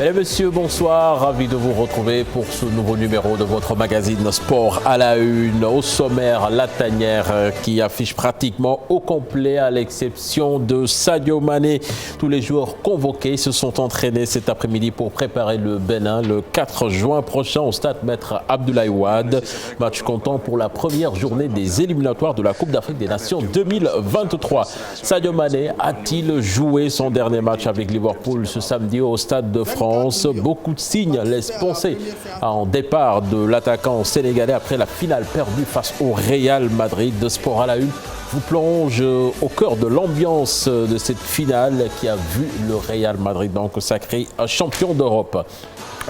Mesdames et messieurs, bonsoir. Ravi de vous retrouver pour ce nouveau numéro de votre magazine Sport à la Une. Au sommaire, la tanière qui affiche pratiquement au complet à l'exception de Sadio Mané. Tous les joueurs convoqués se sont entraînés cet après-midi pour préparer le Bénin le 4 juin prochain au stade Maître Abdoulaye Wade. Match comptant pour la première journée des éliminatoires de la Coupe d'Afrique des Nations 2023. Sadio Mané a-t-il joué son dernier match avec Liverpool ce samedi au Stade de France? Beaucoup de signes laissent penser en départ de l'attaquant sénégalais après la finale perdue face au Real Madrid. De Sport à la Une vous plonge au cœur de l'ambiance de cette finale qui a vu le Real Madrid donc sacré champion d'Europe.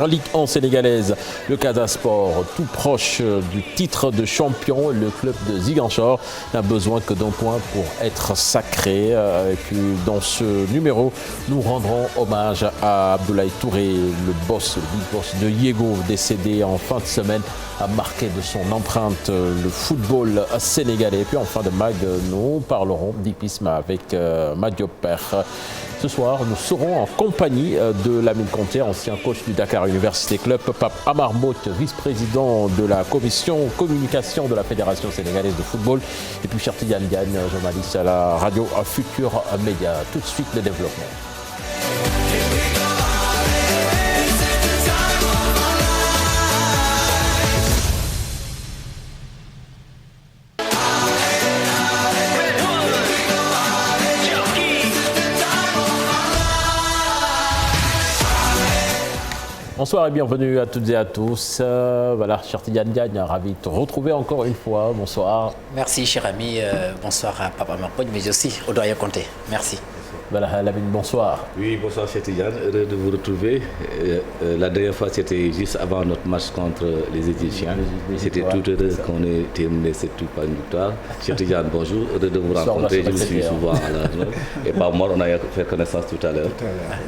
En Ligue 1 sénégalaise, le Casa Sport, tout proche du titre de champion, le club de Ziguinchor n'a besoin que d'un point pour être sacré. Et puis dans ce numéro, nous rendrons hommage à Abdoulaye Touré, le boss, le big boss de Yego, décédé en fin de semaine, a marqué de son empreinte le football sénégalais. Et puis en fin de mag, nous parlerons d'hippisme avec Madiop Père. Ce soir, nous serons en compagnie de Lamine Conté, ancien coach du Dakar Université Club, Pape Amar Mbot, vice-président de la commission communication de la Fédération sénégalaise de football, et puis Cheikh Tidiane Diagne, journaliste à la radio Futur Média. Tout de suite, le développement. Bonsoir et bienvenue à toutes et à tous. Voilà, Cheikh Tidiane Diagne, ravi de te retrouver encore une fois. Bonsoir. Merci, cher ami. Bonsoir à Papa Marpogne, mais aussi au doyen Conté. Merci. Voilà, Lamine, bonsoir. Oui, bonsoir, Cheikh Tidiane. Heureux de vous retrouver. La dernière fois, c'était juste avant notre match contre les Égyptiens. C'était tout heureux qu'on ait terminé cette par une victoire. Cheikh Tidiane, bonjour. Heureux de vous rencontrer. Je vous suis souvent à la zone. Et par moi, on a fait connaissance tout à l'heure.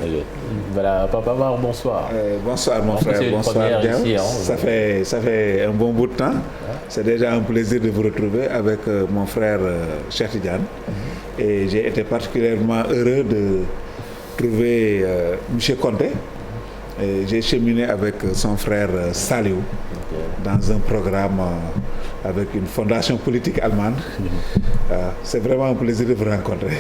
Bonjour. Voilà, Papa Mar, bonsoir. Bonsoir, mon frère. Bonsoir, bien. Ici, hein, ça fait un bon bout de temps. C'est déjà un plaisir de vous retrouver avec mon frère Cheikh Tidiane. Et j'ai été particulièrement heureux de trouver M. Conté. J'ai cheminé avec son frère Saliou dans un programme avec une fondation politique allemande. C'est vraiment un plaisir de vous rencontrer.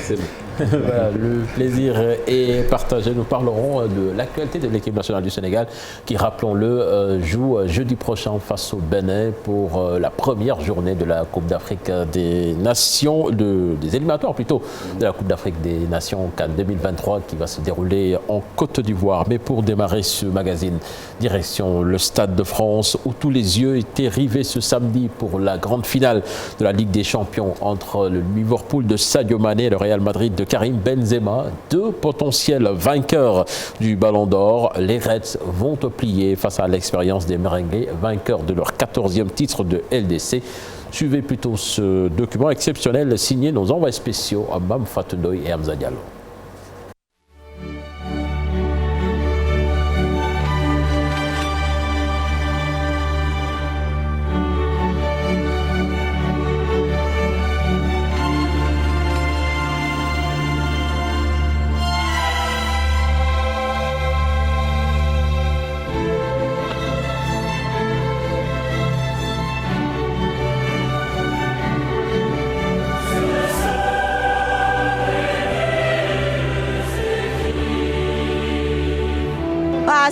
Voilà, le plaisir est partagé. Nous parlerons de l'actualité de l'équipe nationale du Sénégal qui, rappelons-le, joue jeudi prochain face au Bénin pour la première journée de la Coupe d'Afrique des Nations, des éliminatoires plutôt, de la Coupe d'Afrique des Nations CAN 2023 qui va se dérouler en Côte d'Ivoire. Mais pour démarrer ce magazine, direction le Stade de France où tous les yeux étaient rivés ce samedi pour la grande finale de la Ligue des Champions entre le Liverpool de Sadio Mané et le Real Madrid de Karim Benzema, deux potentiels vainqueurs du Ballon d'Or. Les Reds vont te plier face à l'expérience des Merengues, vainqueurs de leur 14e titre de LDC. Suivez plutôt ce document exceptionnel signé nos envoyés spéciaux Mame Fatou Ndoye et Hamza Diallo.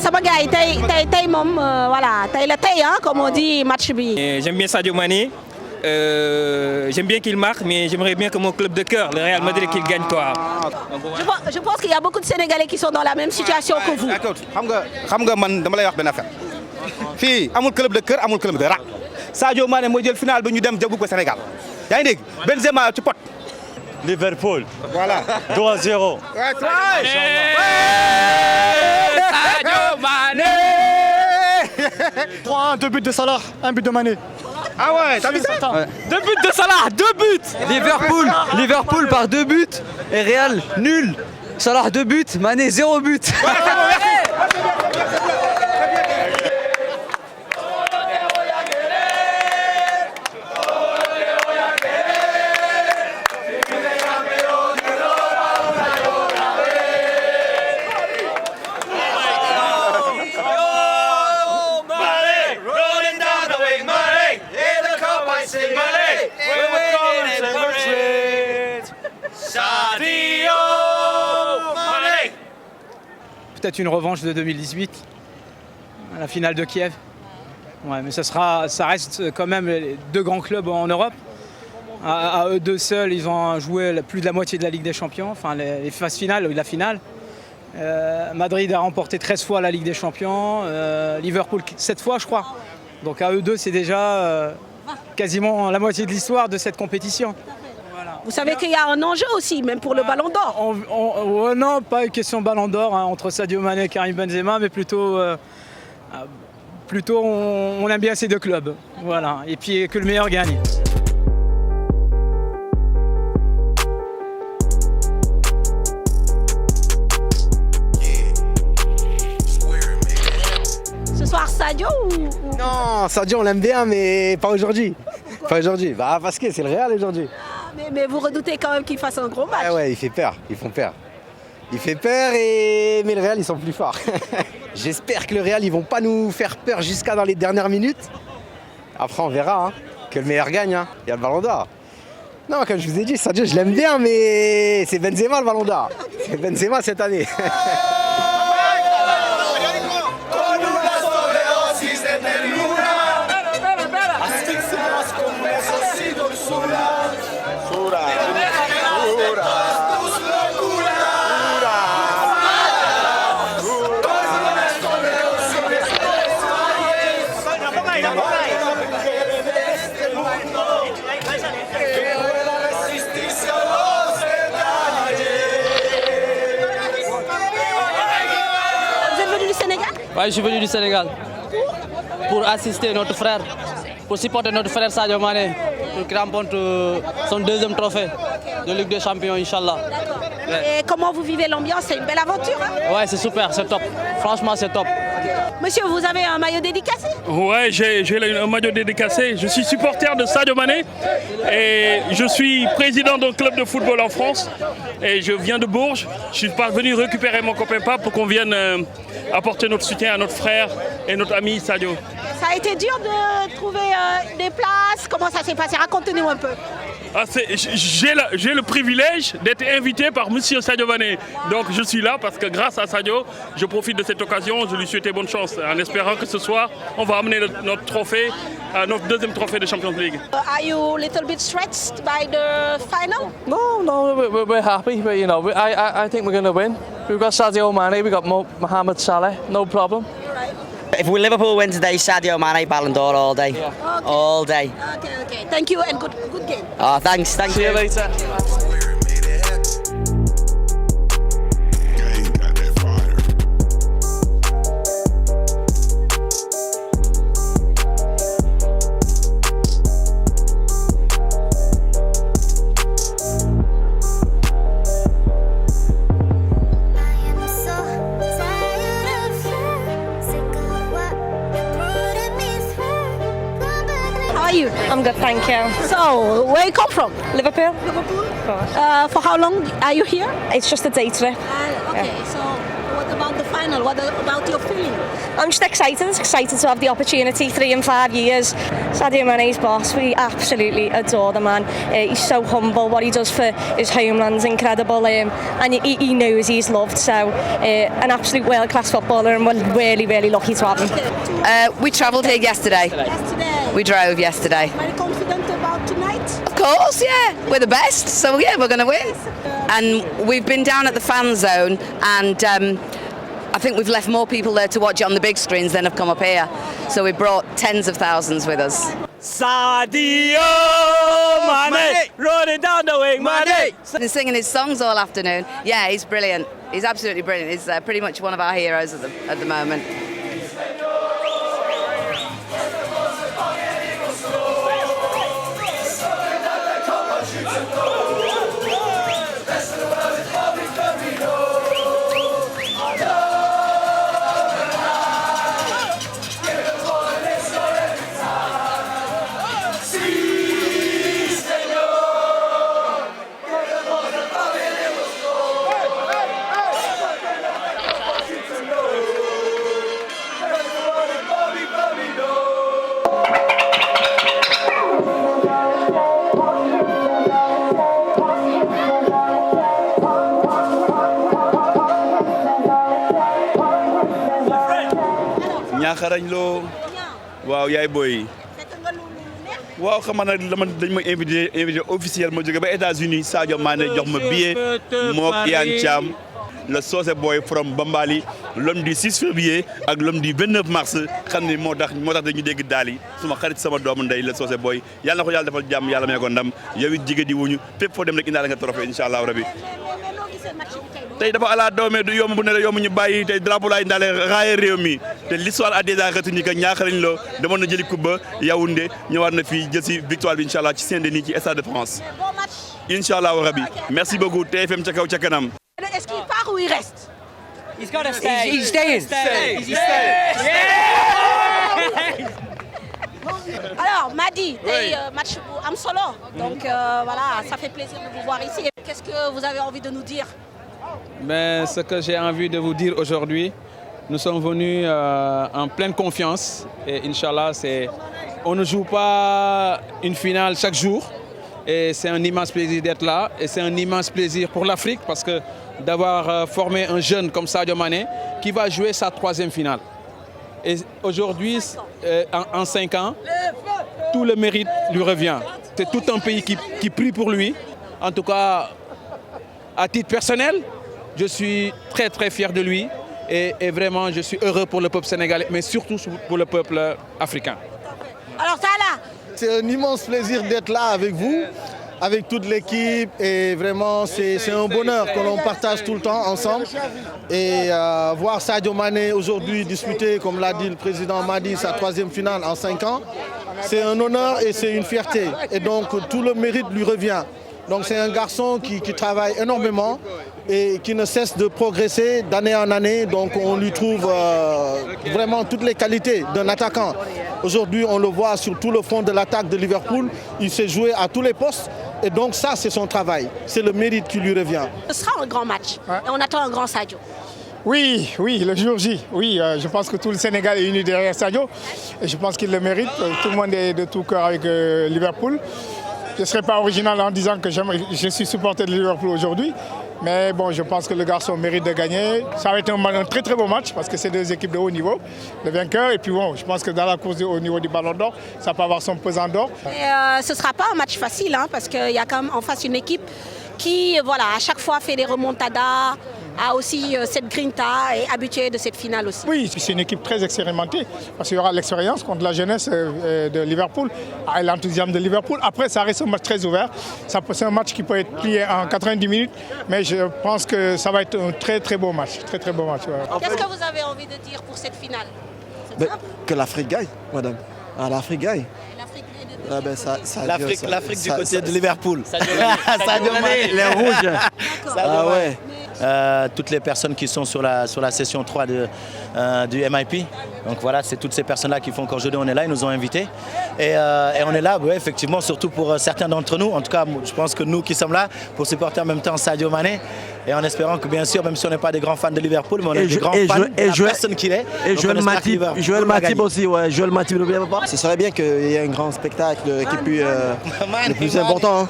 Sama gars yi tey moom voilà tey la tey hein, comme on dit match bi. J'aime bien Sadio Mané. J'aime bien qu'il marque, mais j'aimerais bien que mon club de cœur, le Real Madrid, qu'il gagne quoi. Je pense qu'il y a beaucoup de Sénégalais qui sont dans la même situation que vous. xam nga man dama lay wax benn affaire fii amul club de cœur amul club de rak Sadio Mané mooy jël final bi ñu dem jagu ko Sénégal yaa ngi dégg Benzema ci pot. Liverpool. Voilà. 2-0. Sadio Mané. 3-1, 2 buts de Salah, 1 but de Mané. Ah ouais, t'as vu ça? Ouais. 2 buts de Salah, 2 buts. Liverpool par 2 buts et Real nul. Salah 2 buts, Mané 0 but. Ouais, c'est bon, merci. peut-être une revanche de 2018, la finale de Kiev. Ouais, mais ça reste quand même les deux grands clubs en Europe. À eux deux seuls, ils ont joué plus de la moitié de la Ligue des Champions, enfin les phases finales, la finale. Madrid a remporté 13 fois la Ligue des Champions, Liverpool 7 fois je crois. Donc à eux deux, c'est déjà quasiment la moitié de l'histoire de cette compétition. Voilà. Vous savez qu'il y a un enjeu aussi, même pour le Ballon d'Or. Non, pas une question de Ballon d'Or entre Sadio Mané et Karim Benzema, mais plutôt on aime bien ces deux clubs. Voilà. Et puis que le meilleur gagne. Ce soir, Sadio ou... Non, Sadio, on l'aime bien, mais pas aujourd'hui. Pas aujourd'hui. Bah, parce que c'est le Real aujourd'hui. Mais vous redoutez quand même qu'il fasse un gros match. Ouais, il fait peur. Ils font peur. Il fait peur, mais le Real, ils sont plus forts. J'espère que le Real, ils vont pas nous faire peur jusqu'à dans les dernières minutes. Après, on verra. Hein, que le meilleur gagne. Hein. Il y a le Ballon d'Or. Non, comme je vous ai dit, Sadio, je l'aime bien, mais c'est Benzema le Ballon d'Or. C'est Benzema cette année. Ouais, je suis venu du Sénégal pour assister notre frère, pour supporter notre frère Sadio Mané, pour qu'il remporte son deuxième trophée de Ligue des Champions, Inch'Allah. Ouais. Et comment vous vivez l'ambiance? C'est une belle aventure, hein? Ouais, c'est super, c'est top. Franchement, c'est top. Monsieur, vous avez un maillot dédicacé? Ouais, j'ai un maillot dédicacé. Je suis supporter de Sadio Mané et je suis président d'un club de football en France. Et je viens de Bourges. Je suis pas venu récupérer mon copain Pape pour qu'on vienne apporter notre soutien à notre frère et notre ami Sadio. Ça a été dur de trouver des places. Comment ça s'est passé? Racontez-nous un peu. J'ai le privilège d'être invité par Monsieur Sadio Mané. Donc je suis là parce que grâce à Sadio, je profite de cette occasion. Je lui souhaite bonne chance en espérant que ce soir, on va amener notre trophée, notre deuxième trophée de Champions League. Are you a little bit stressed by the final? No, we're happy. But, you know, I think we're going to win. We've got Sadio Mané, we've got Mohamed Salah, no problem. If Liverpool win today, Sadio Mané Ballon d'Or all day. Yeah. Okay. All day. Okay. Thank you and good game. Oh, thanks. See you later. I'm good, thank you. So, where you come from? Liverpool. Liverpool? For how long are you here? It's just a day trip. Okay, yeah. So what about the final? What about your feeling? I'm just excited to have the opportunity. 3 and 5 years. Sadio Mané's boss, we absolutely adore the man. He's so humble. What he does for his homeland's incredible, and he knows he's loved. So an absolute world-class footballer, and we're really, really lucky to have him. We travelled here yesterday. We drove yesterday. Very confident about tonight? Of course, yeah. We're the best, so yeah, we're going to win. And we've been down at the fan zone, and I think we've left more people there to watch it on the big screens than have come up here. So we brought tens of thousands with us. Sadio Mané, running down the wing, Mané. Been singing his songs all afternoon. Yeah, he's brilliant. He's absolutely brilliant. He's pretty much one of our heroes at the moment. ñaaxarañ loo waaw yaay booy waaw xam nga nag dañ ma invité officiel ma jóge ba États-Unis Sadio Mané jox ma billet mook Ian Thiam le Socé boy from Bambali l'homme du 6 février ak l'homme du 29 mars xam ni moo tax dañu dégg daal yi suma xarit sama doomu ndey le Socé boy yàlla na ko yàlla defal jàmm yàlla may ko ndam yow it jigéen di wuñu fépp foo dem rek indaale nga trophée incha allah rabi tey dafa ala doome du yomb bu ne la yomb ñu bàyyi tey drapeau laay indaale raaye réew mi te l'histoire a déjà retenu que ñaaxarañ loo demoon na jëli coupe ba Yaoundé ñëwaat na fii jël si victoire bi incha allah ci Saint-Denis ci Stade de France incha allah rabi merci beaucoup TFM ca kaw ca kanam. Est-ce qu'il part ou il reste? He's got to stay. He's staying. Alors, Madi, match am solo. Donc voilà, ça fait plaisir de vous voir ici. Qu'est-ce que vous avez envie de nous dire? Ben, ce que j'ai envie de vous dire aujourd'hui, nous sommes venus en pleine confiance. Et Inch'Allah, on ne joue pas une finale chaque jour. Et c'est un immense plaisir d'être là. Et c'est un immense plaisir pour l'Afrique parce que d'avoir formé un jeune comme Sadio Mané qui va jouer sa 3e finale. Et aujourd'hui, en 5 ans, tout le mérite lui revient. C'est tout un pays qui prie pour lui. En tout cas, à titre personnel, je suis très très fier de lui. Et vraiment, je suis heureux pour le peuple sénégalais, mais surtout pour le peuple africain. Alors, Tala, c'est un immense plaisir d'être là avec vous, avec toute l'équipe. Et vraiment, c'est un bonheur que l'on partage tout le temps ensemble. Et voir Sadio Mané aujourd'hui disputer, comme l'a dit le président Madi, sa 3e finale en 5 ans, c'est un honneur et c'est une fierté. Et donc, tout le mérite lui revient. Donc, c'est un garçon qui travaille énormément et qui ne cesse de progresser d'année en année. Donc, on lui trouve vraiment toutes les qualités d'un attaquant. Aujourd'hui, on le voit sur tout le fond de l'attaque de Liverpool. Il s'est joué à tous les postes. Et donc, ça, c'est son travail. C'est le mérite qui lui revient. Ce sera un grand match. Et on attend un grand Sadio. Oui, le jour J. Oui, je pense que tout le Sénégal est uni derrière Sadio. Et je pense qu'il le mérite. Tout le monde est de tout cœur avec Liverpool. Je ne serai pas original en disant que je suis supporter de Liverpool aujourd'hui. Mais bon, je pense que le garçon mérite de gagner. Ça va être un très très beau match parce que c'est 2 équipes de haut niveau, le vainqueur. Et puis bon, je pense que dans la course au niveau du Ballon d'Or, ça peut avoir son pesant d'or. Ce ne sera pas un match facile parce qu'il y a quand même en face une équipe qui, voilà, à chaque fois fait des remontadas, a aussi cette grinta et habitué de cette finale aussi. Oui, c'est une équipe très expérimentée parce qu'il y aura l'expérience contre la jeunesse de Liverpool et l'enthousiasme de Liverpool. Après, ça reste un match très ouvert. C'est un match qui peut être plié en 90 minutes, mais je pense que ça va être un très très beau match. Très très beau match. Ouais. Qu'est-ce que vous avez envie de dire pour cette finale? Que l'Afrique gagne, madame. L'Afrique gagne. L'Afrique du côté de Liverpool. Sadio Mané, les rouges. Ah ouais. Toutes les personnes qui sont sur la session 3 du MIP. Donc voilà, c'est toutes ces personnes-là qui font qu'aujourd'hui on est là, ils nous ont invités. Et on est là, ouais, effectivement, surtout pour certains d'entre nous. En tout cas, je pense que nous qui sommes là, pour supporter en même temps Sadio Mané. Et en espérant que, bien sûr, même si on n'est pas des grands fans de Liverpool, mais on est des grands fans de la personne qu'il est. Et Joël Matip aussi, ouais. Joël Matip, n'oubliez pas. Ce serait bien qu'il y ait un grand spectacle qui puisse le plus important.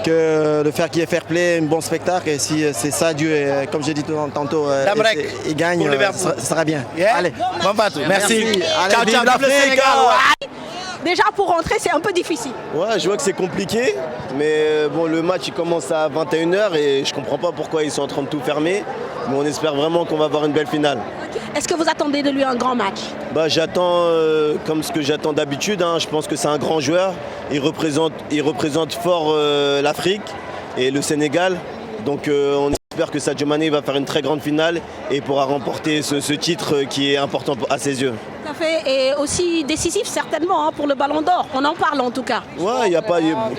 Que de faire qu'il y ait fair play, un bon spectacle. Et si c'est Sadio, comme j'ai dit tantôt, il gagne, ça sera bien. Yeah. Allez, bon bateau. Merci. Ciao, ciao, l'Afrique. Déjà, pour rentrer, c'est un peu difficile. Ouais, je vois que c'est compliqué. Mais bon, le match, il commence à 21h et je comprends pas pourquoi ils sont en train de tout fermer. Mais on espère vraiment qu'on va avoir une belle finale. Est-ce que vous attendez de lui un grand match? J'attends comme ce que j'attends d'habitude. Je pense que c'est un grand joueur. Il représente fort l'Afrique et le Sénégal. Donc on espère que Sadio Mané va faire une très grande finale et pourra remporter ce titre qui est important à ses yeux. Tout à fait, et aussi décisif certainement pour le Ballon d'Or. On en parle en tout cas. Ouais,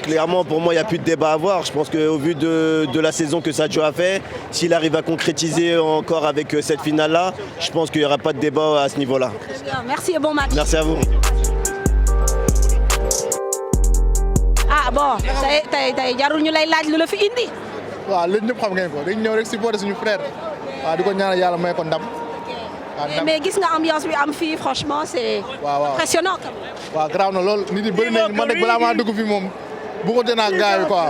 clairement pour moi il n'y a plus de débat à avoir. Je pense qu'au vu de la saison que Sadio a fait, s'il arrive à concrétiser encore avec cette finale-là, je pense qu'il n'y aura pas de débat à ce niveau-là. Merci et bon match. Merci à vous. Ah bon, tey jarul ñu lay laaj lu la fi indi. waaw léegi ñëpp xam ngeen ko dañu ñëw rek supporter suñu frère waaw di ko ñaanal yàlla may ko ndam. mais gis nga ambiance bi am fii franchement c'est impressionnant. waaw garaaw na lool nit yi bëri nañu man rek balaa maa dugg fii moom bëggoon naa gars yi quoi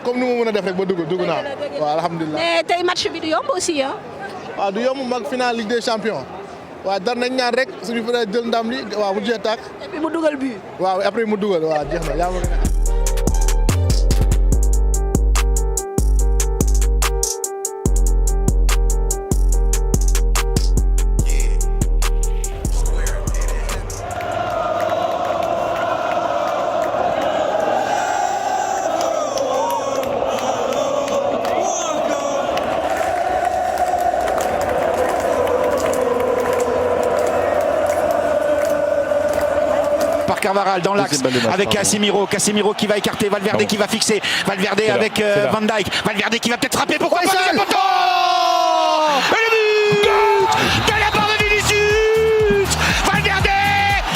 comme ni mu mën a def rek ba dugg naa waaw alhamdulilah. mais tey match bi du yomb aussi waaw du yomb mag finale Ligue des Champions waaw dar nañ ñaan rek suñu frère jël ndam li waaw mu jeex tàkk. et puis mu dugal but. waaw après mu dugal waaw jeex na yaa ma gën a. Carvajal dans l'axe avec Casemiro qui va écarter Valverde qui va fixer Valverde avec Van Dijk, Valverde qui va peut-être frapper, pourquoi pas le poteau et le but de la part de Vinicius. Valverde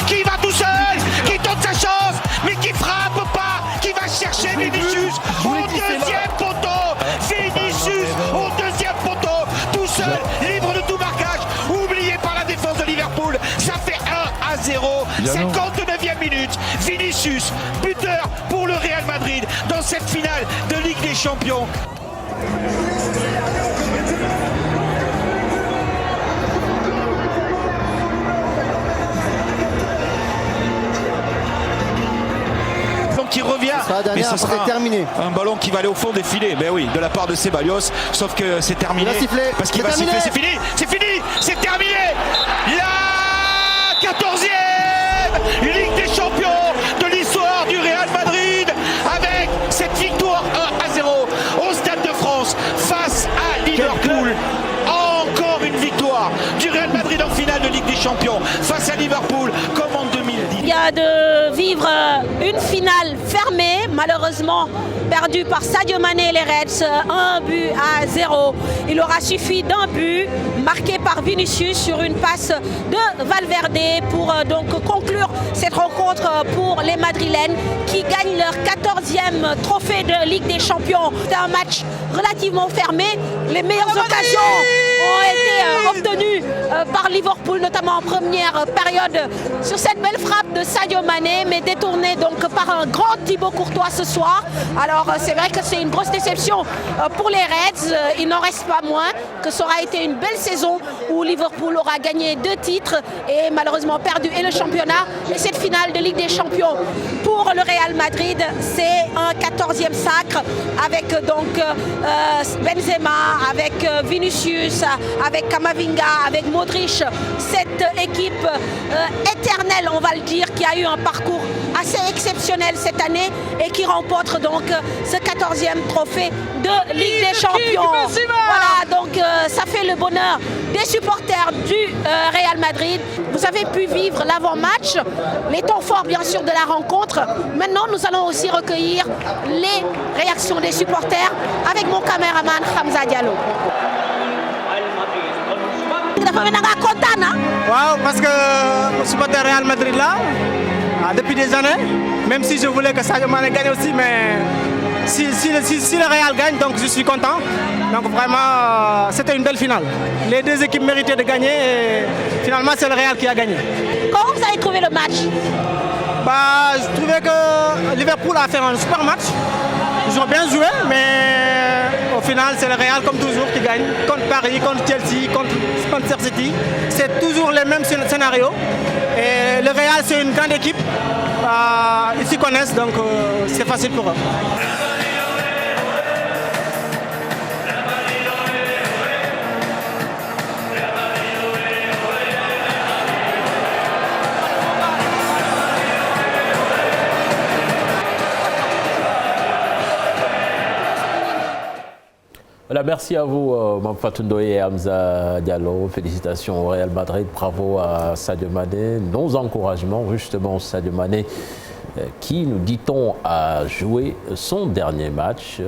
qui va tout seul, qui tente sa chance mais qui frappe pas, qui va chercher Vinicius au deuxième poteau. Vinicius au deuxième poteau, tout seul, libre de tout marquage, oublié par la défense de Liverpool. Ça fait 1-0, 59e minute. Vinicius, buteur pour le Real Madrid dans cette finale de Ligue des Champions. Qui revient, mais ce sera terminé. Un ballon qui va aller au fond des filets, mais oui, de la part de Ceballos, sauf que c'est terminé. Parce qu'il va siffler, c'est fini, c'est terminé. La 14e Ligue des Champions de l'histoire du Real Madrid, avec cette victoire 1-0 au Stade de France face à Liverpool. Encore une victoire du Real Madrid en finale de Ligue des Champions face à Liverpool, comme en 2010. Il y a de vivre une finale fermée, malheureusement perdue par Sadio Mané et les Reds, 1-0. Il aura suffi d'un but marqué par Vinicius sur une passe de Valverde pour donc conclure cette rencontre pour les Madrilènes qui gagnent leur 14e trophée de Ligue des Champions. C'est un match relativement fermé. Les meilleures occasions ont été obtenues par Liverpool, notamment en première période sur cette belle frappe de Sadio Mané, mais détournée donc par un grand Thibaut Courtois ce soir. Alors c'est vrai que c'est une grosse déception pour les Reds. Il n'en reste pas moins que ça aura été une belle saison où Liverpool aura gagné 2 titres et malheureusement perdu et le championnat. Et cette finale de Ligue des Champions pour le Real Madrid, c'est un 14e sacre avec donc Benzema, avec Vinicius, avec Camavinga, avec Modric. Cette équipe éternelle, on va le dire, qui a eu un parcours assez exceptionnel cette année et qui remporte donc ce 14e trophée de Ligue des Champions. Voilà, donc ça fait le bonheur des supporters du Real Madrid. Vous avez pu vivre l'avant-match, les temps forts bien sûr de la rencontre. Maintenant, nous allons aussi recueillir les réactions des supporters avec mon caméraman Hamza Diallo. Wow, parce que je suis supporter Real Madrid là, depuis des années, même si je voulais que Sadio Mané gagne aussi, mais si le Real gagne, donc je suis content. Donc vraiment, c'était une belle finale. Les deux équipes méritaient de gagner et finalement c'est le Real qui a gagné. Comment vous avez trouvé le match? Je trouvais que Liverpool a fait un super match. Ils ont bien joué, mais au final, c'est le Real comme toujours qui gagne. Contre Paris, contre Chelsea, contre Manchester City. C'est toujours les mêmes scénarios. Et le Real, c'est une grande équipe. Ils s'y connaissent, donc c'est facile pour eux. Voilà, merci à vous, Mamfatou Ndoye et Hamza Diallo. Félicitations au Real Madrid, bravo à Sadio Mané. Nos encouragements, justement, Sadio Mané, qui, nous dit-on, a joué son dernier match.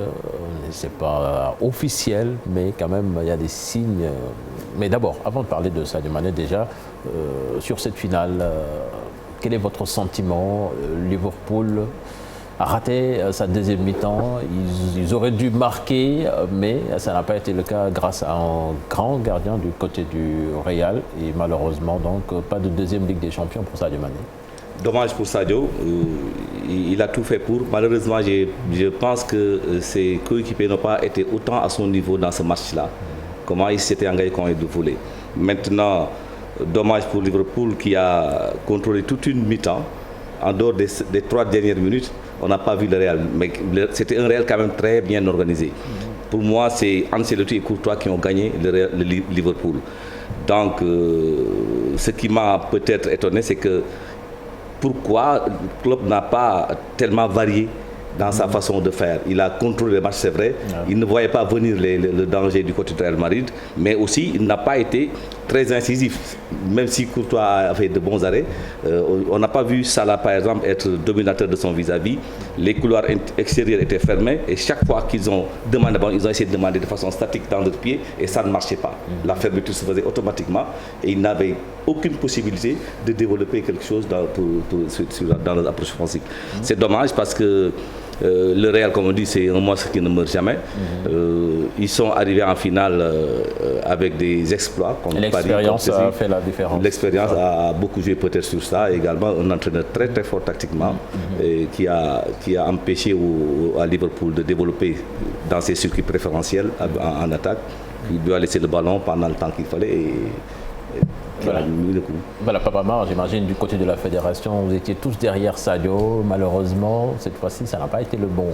Ce n'est pas officiel, mais quand même, il y a des signes. Mais d'abord, avant de parler de Sadio Mané, déjà, sur cette finale, quel est votre sentiment? Liverpool a raté sa deuxième mi-temps. Ils auraient dû marquer, mais ça n'a pas été le cas grâce à un grand gardien du côté du Real. Et malheureusement, donc, pas de deuxième Ligue des Champions pour Sadio Mané. Dommage pour Sadio. Il a tout fait pour. Malheureusement, je pense que ses coéquipiers n'ont pas été autant à son niveau dans ce match-là. Comment il s'était engagé quand il le voulait. Maintenant, Dommage pour Liverpool qui a contrôlé toute une mi-temps. En dehors des 3 dernières minutes, on n'a pas vu le Real. Mais c'était un Real quand même très bien organisé. Pour moi, c'est Ancelotti et Courtois qui ont gagné le Liverpool. Donc, ce qui m'a peut-être étonné, c'est que pourquoi le club n'a pas tellement varié dans sa façon de faire. Il a contrôlé le match, c'est vrai. Il ne voyait pas venir le danger du côté de Real Madrid, mais aussi il n'a pas été très incisif. Même si Courtois a fait de bons arrêts, on n'a pas vu Salah, par exemple, être dominateur de son vis-à-vis. Les couloirs extérieurs étaient fermés et chaque fois qu'ils ont demandé, ils ont essayé de demander de façon statique dans leur pied et ça ne marchait pas. La fermeture se faisait automatiquement et ils n'avaient aucune possibilité de développer quelque chose dans leur approche offensive. C'est dommage parce que le Real, comme on dit, c'est un monstre qui ne meurt jamais. Ils sont arrivés en finale avec des exploits. L'expérience a fait la différence. L'expérience a beaucoup joué peut-être sur ça. Et également un entraîneur très très fort tactiquement et qui a empêché à Liverpool de développer dans ses circuits préférentiels en attaque. Il doit laisser le ballon pendant le temps qu'il fallait. Voilà, Papa Mar, j'imagine du côté de la fédération, vous étiez tous derrière Sadio. Malheureusement, cette fois-ci, ça n'a pas été le bon.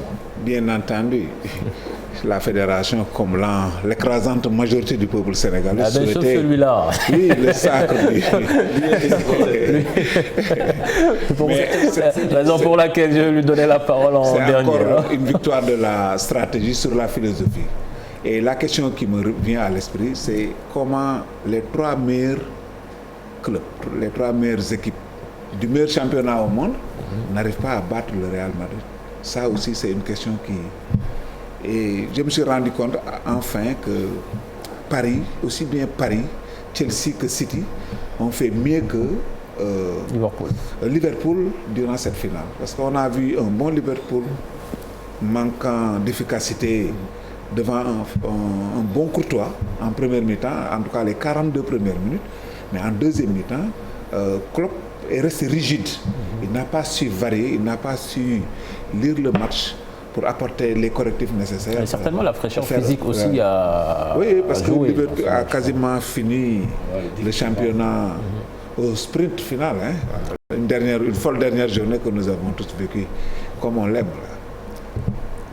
Bien entendu, la fédération, comme l'écrasante majorité du peuple sénégalais, souhaitait... Sauf celui-là. Oui, le sacre. C'est la raison pour laquelle je lui donnais la parole en dernier. C'est encore une victoire de la stratégie sur la philosophie. Et la question qui me vient à l'esprit, c'est comment les 3 meilleurs clubs, les 3 meilleures équipes du meilleur championnat au monde n'arrivent pas à battre le Real Madrid. Ça aussi, c'est une question qui... Et je me suis rendu compte enfin que Paris, aussi bien Paris, Chelsea que City, ont fait mieux que Liverpool durant cette finale. Parce qu'on a vu un bon Liverpool manquant d'efficacité devant un bon Courtois en première mi-temps, en tout cas les 42 premières minutes, mais en deuxième mi-temps, Klopp est resté rigide. Il n'a pas su varier, il n'a pas su lire le match pour apporter les correctifs nécessaires. Et certainement la fraîcheur physique aussi a Oui, parce que joué. Liverpool a quasiment fini le championnat au sprint final. Une folle dernière journée que nous avons tous vécue comme on l'aime.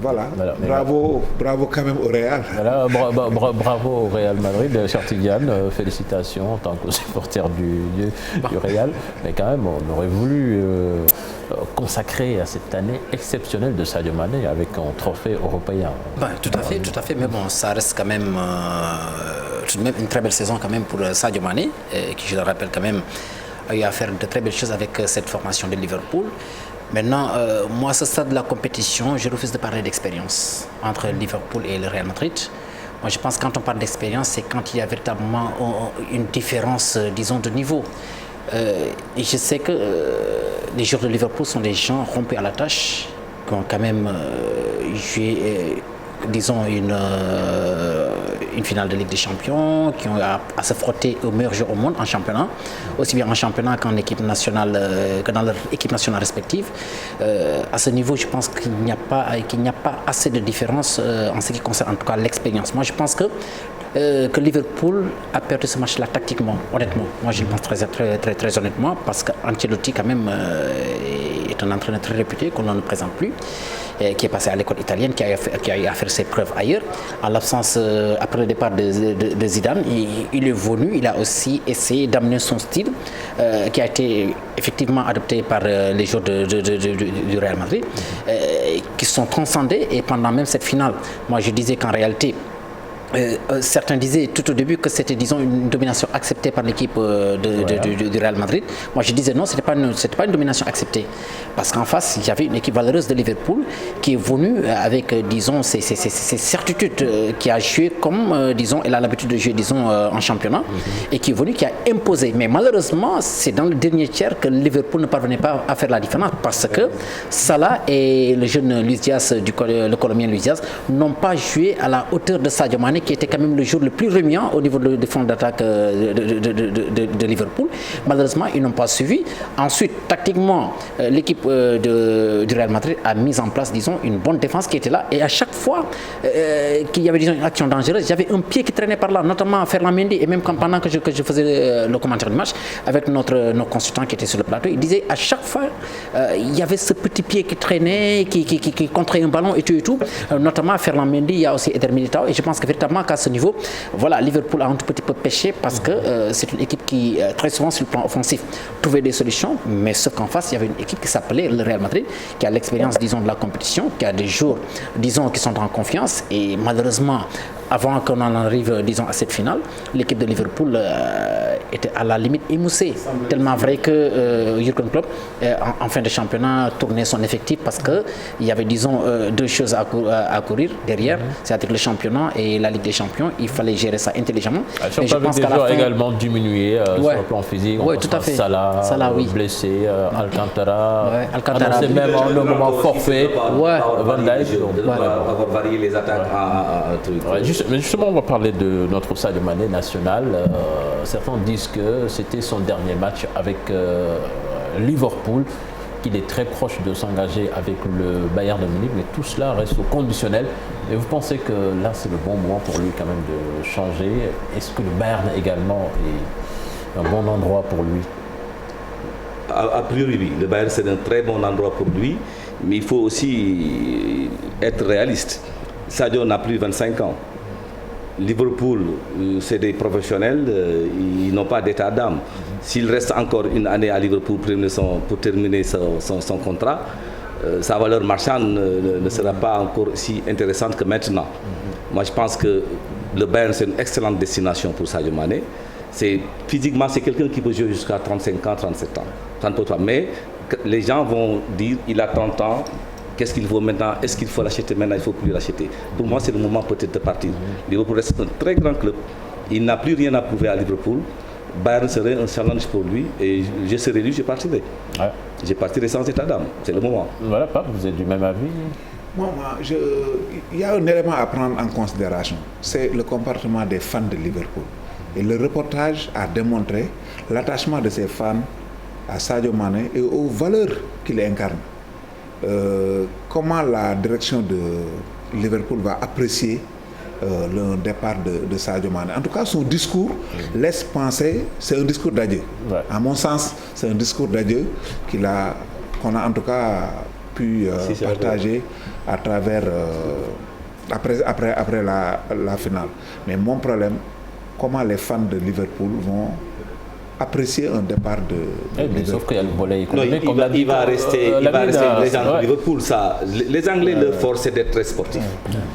Voilà, bravo quand même au Real. Voilà, bravo au Real Madrid, Chertigian, félicitations en tant que supporter du Real. Mais quand même, on aurait voulu consacrer à cette année exceptionnelle de Sadio Mané avec un trophée européen. Tout à fait, mais bon, ça reste quand même tout de même une très belle saison quand même pour Sadio Mané, qui, je le rappelle quand même, a eu à faire de très belles choses avec cette formation de Liverpool. Maintenant, moi, à ce stade de la compétition, je refuse de parler d'expérience entre Liverpool et le Real Madrid. Moi, je pense que quand on parle d'expérience, c'est quand il y a véritablement une différence, disons, de niveau. Et je sais que les joueurs de Liverpool sont des gens rompus à la tâche, qui ont quand même joué, disons, une finale de Ligue des Champions, qui ont à se frotter aux meilleurs joueurs au monde en championnat, aussi bien en championnat qu'en équipe nationale, que dans leur équipe nationale respective. À ce niveau, je pense qu'il n'y a pas assez de différence en ce qui concerne en tout cas l'expérience. Moi, je pense que Liverpool a perdu ce match-là tactiquement, honnêtement. Moi, je le pense très honnêtement, parce qu'Ancelotti, quand même, est un entraîneur très réputé, qu'on ne présente plus, qui est passé à l'école italienne, qui a eu à faire ses preuves ailleurs. En l'absence, après le départ de Zidane, il est venu, il a aussi essayé d'amener son style, qui a été effectivement adopté par les joueurs du Real Madrid, qui sont transcendés, et pendant même cette finale, moi je disais qu'en réalité, certains disaient tout au début que c'était, disons, une domination acceptée par l'équipe du Real Madrid. Moi, je disais non, c'était pas une domination acceptée. Parce qu'en face, il y avait une équipe valeureuse de Liverpool qui est venue avec, disons, ses certitudes, qui a joué comme, disons, elle a l'habitude de jouer, disons, en championnat, et qui est venue, qui a imposé. Mais malheureusement, c'est dans le dernier tiers que Liverpool ne parvenait pas à faire la différence, parce que Salah et le jeune Luis Diaz, le Colombien Luis Diaz, n'ont pas joué à la hauteur de Sadio Mané, Mané qui était quand même le jour le plus remuant au niveau du front d'attaque de Liverpool. Malheureusement, ils n'ont pas suivi. Ensuite, tactiquement, l'équipe du Real Madrid a mis en place, disons, une bonne défense qui était là. Et à chaque fois qu'il y avait, disons, une action dangereuse, il y avait un pied qui traînait par là, notamment Ferland Mendy. Et même pendant que je faisais le commentaire du match avec nos consultants qui étaient sur le plateau, il disait à chaque fois, il y avait ce petit pied qui traînait, qui contrait un ballon et tout. Notamment Ferland Mendy, il y a aussi Eder Militao. Et je pense que véritablement qu'à ce niveau, voilà, Liverpool a un tout petit peu pêché parce que c'est une équipe qui, très souvent sur le plan offensif, trouvait des solutions. Mais sauf qu'en face, il y avait une équipe qui s'appelait le Real Madrid, qui a l'expérience, disons, de la compétition, qui a des joueurs, disons, qui sont en confiance. Et malheureusement, avant qu'on en arrive, disons, à cette finale, l'équipe de Liverpool était à la limite émoussée. Tellement vrai que Jürgen Klopp, en fin de championnat, tournait son effectif parce qu'il y avait, disons, deux choses à courir derrière, c'est-à-dire le championnat et la Ligue des Champions. Il fallait gérer ça intelligemment. Et je pense qu'à la fin, également diminué sur le plan physique. Oui, tout à fait. Salah oui. Blessé, Alcantara, c'est même en le moment forfait. Van Dijk. Avoir varié les attaques à un truc. Mais justement, on va parler de notre Sadio Mané national. Certains disent que c'était son dernier match avec Liverpool, qu'il est très proche de s'engager avec le Bayern de Munich, mais tout cela reste au conditionnel. Et vous pensez que là, c'est le bon moment pour lui quand même de changer? Est-ce que le Bayern également est un bon endroit pour lui? A priori, oui. Le Bayern, c'est un très bon endroit pour lui, mais il faut aussi être réaliste. Sadio n'a plus 25 ans. Liverpool, c'est des professionnels, ils n'ont pas d'état d'âme. S'il reste encore une année à Liverpool pour terminer son contrat, sa valeur marchande ne sera pas encore si intéressante que maintenant. Moi, je pense que le Bayern, c'est une excellente destination pour Sadio Mané. Physiquement, c'est quelqu'un qui peut jouer jusqu'à 35 ans, 37 ans. Ça ne peut pas. Mais les gens vont dire il a 30 ans. Qu'est-ce qu'il faut maintenant? Est-ce qu'il faut l'acheter maintenant? Il ne faut plus l'acheter. Pour moi, c'est le moment peut-être de partir. Liverpool reste un très grand club. Il n'a plus rien à prouver à Liverpool. Bayern serait un challenge pour lui. Et je serais lui, je partirais. Ouais. Je partirais sans état d'âme. C'est le moment. Voilà, Pape, vous êtes du même avis? Il y a un élément à prendre en considération. C'est le comportement des fans de Liverpool. Et le reportage a démontré l'attachement de ces fans à Sadio Mané et aux valeurs qu'il incarne. Comment la direction de Liverpool va apprécier le départ de Sadio Mané. En tout cas, son discours laisse penser, c'est un discours d'adieu. Ouais. À mon sens, c'est un discours d'adieu qu'on a en tout cas pu partager à travers, après la finale. Mais mon problème, comment les fans de Liverpool vont apprécier un départ de mais sauf qu'il y a le volet économique. Non, il va rester les gens de Liverpool. Les Anglais, leur force, c'est d'être très sportifs.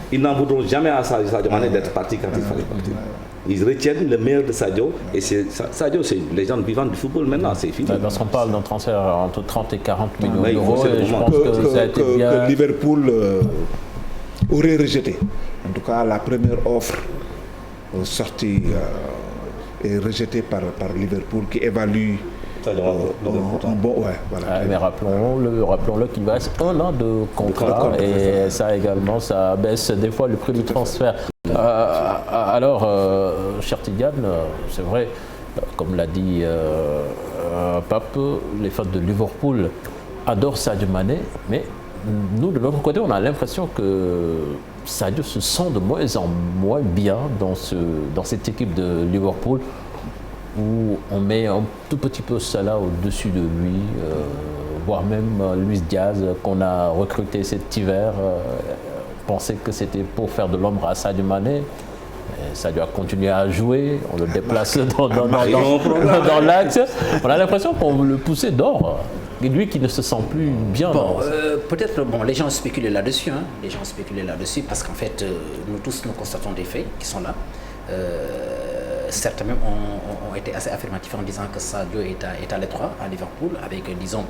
Ils n'en voudront jamais à Sadio Mané d'être parti quand il fallait partir. Ils retiennent le meilleur de Sadio. Et Sadio, c'est une légende vivante du football maintenant, c'est fini. Parce qu'on parle d'un transfert entre 30 et 40 millions d'euros. Je pense que ça a été bien... que Liverpool aurait rejeté. En tout cas, la première offre sortie... est rejeté par Liverpool qui évalue un bon... Ouais, voilà. Mais rappelons-le qu'il va être 1 an de contrat et ça également, ça baisse des fois le prix du transfert. Alors, cher Tidiane, c'est vrai, comme l'a dit Pape, les fans de Liverpool adorent Sadio Mané, mais nous, de notre côté, on a l'impression que Sadio se sent de moins en moins bien dans cette équipe de Liverpool où on met un tout petit peu Salah au-dessus de lui, voire même Luis Diaz qu'on a recruté cet hiver, pensait que c'était pour faire de l'ombre à Sadio Mané. Sadio a continué à jouer, on le déplace dans l'axe. On a l'impression qu'on veut le pousser dehors. Et lui qui ne se sent plus bien. Bon, peut-être, les gens spéculent là-dessus. Hein. Les gens spéculent là-dessus parce qu'en fait, nous tous, nous constatons des faits qui sont là. Certains même ont été assez affirmatifs en disant que Sadio est à l'étroit à Liverpool, avec, disons,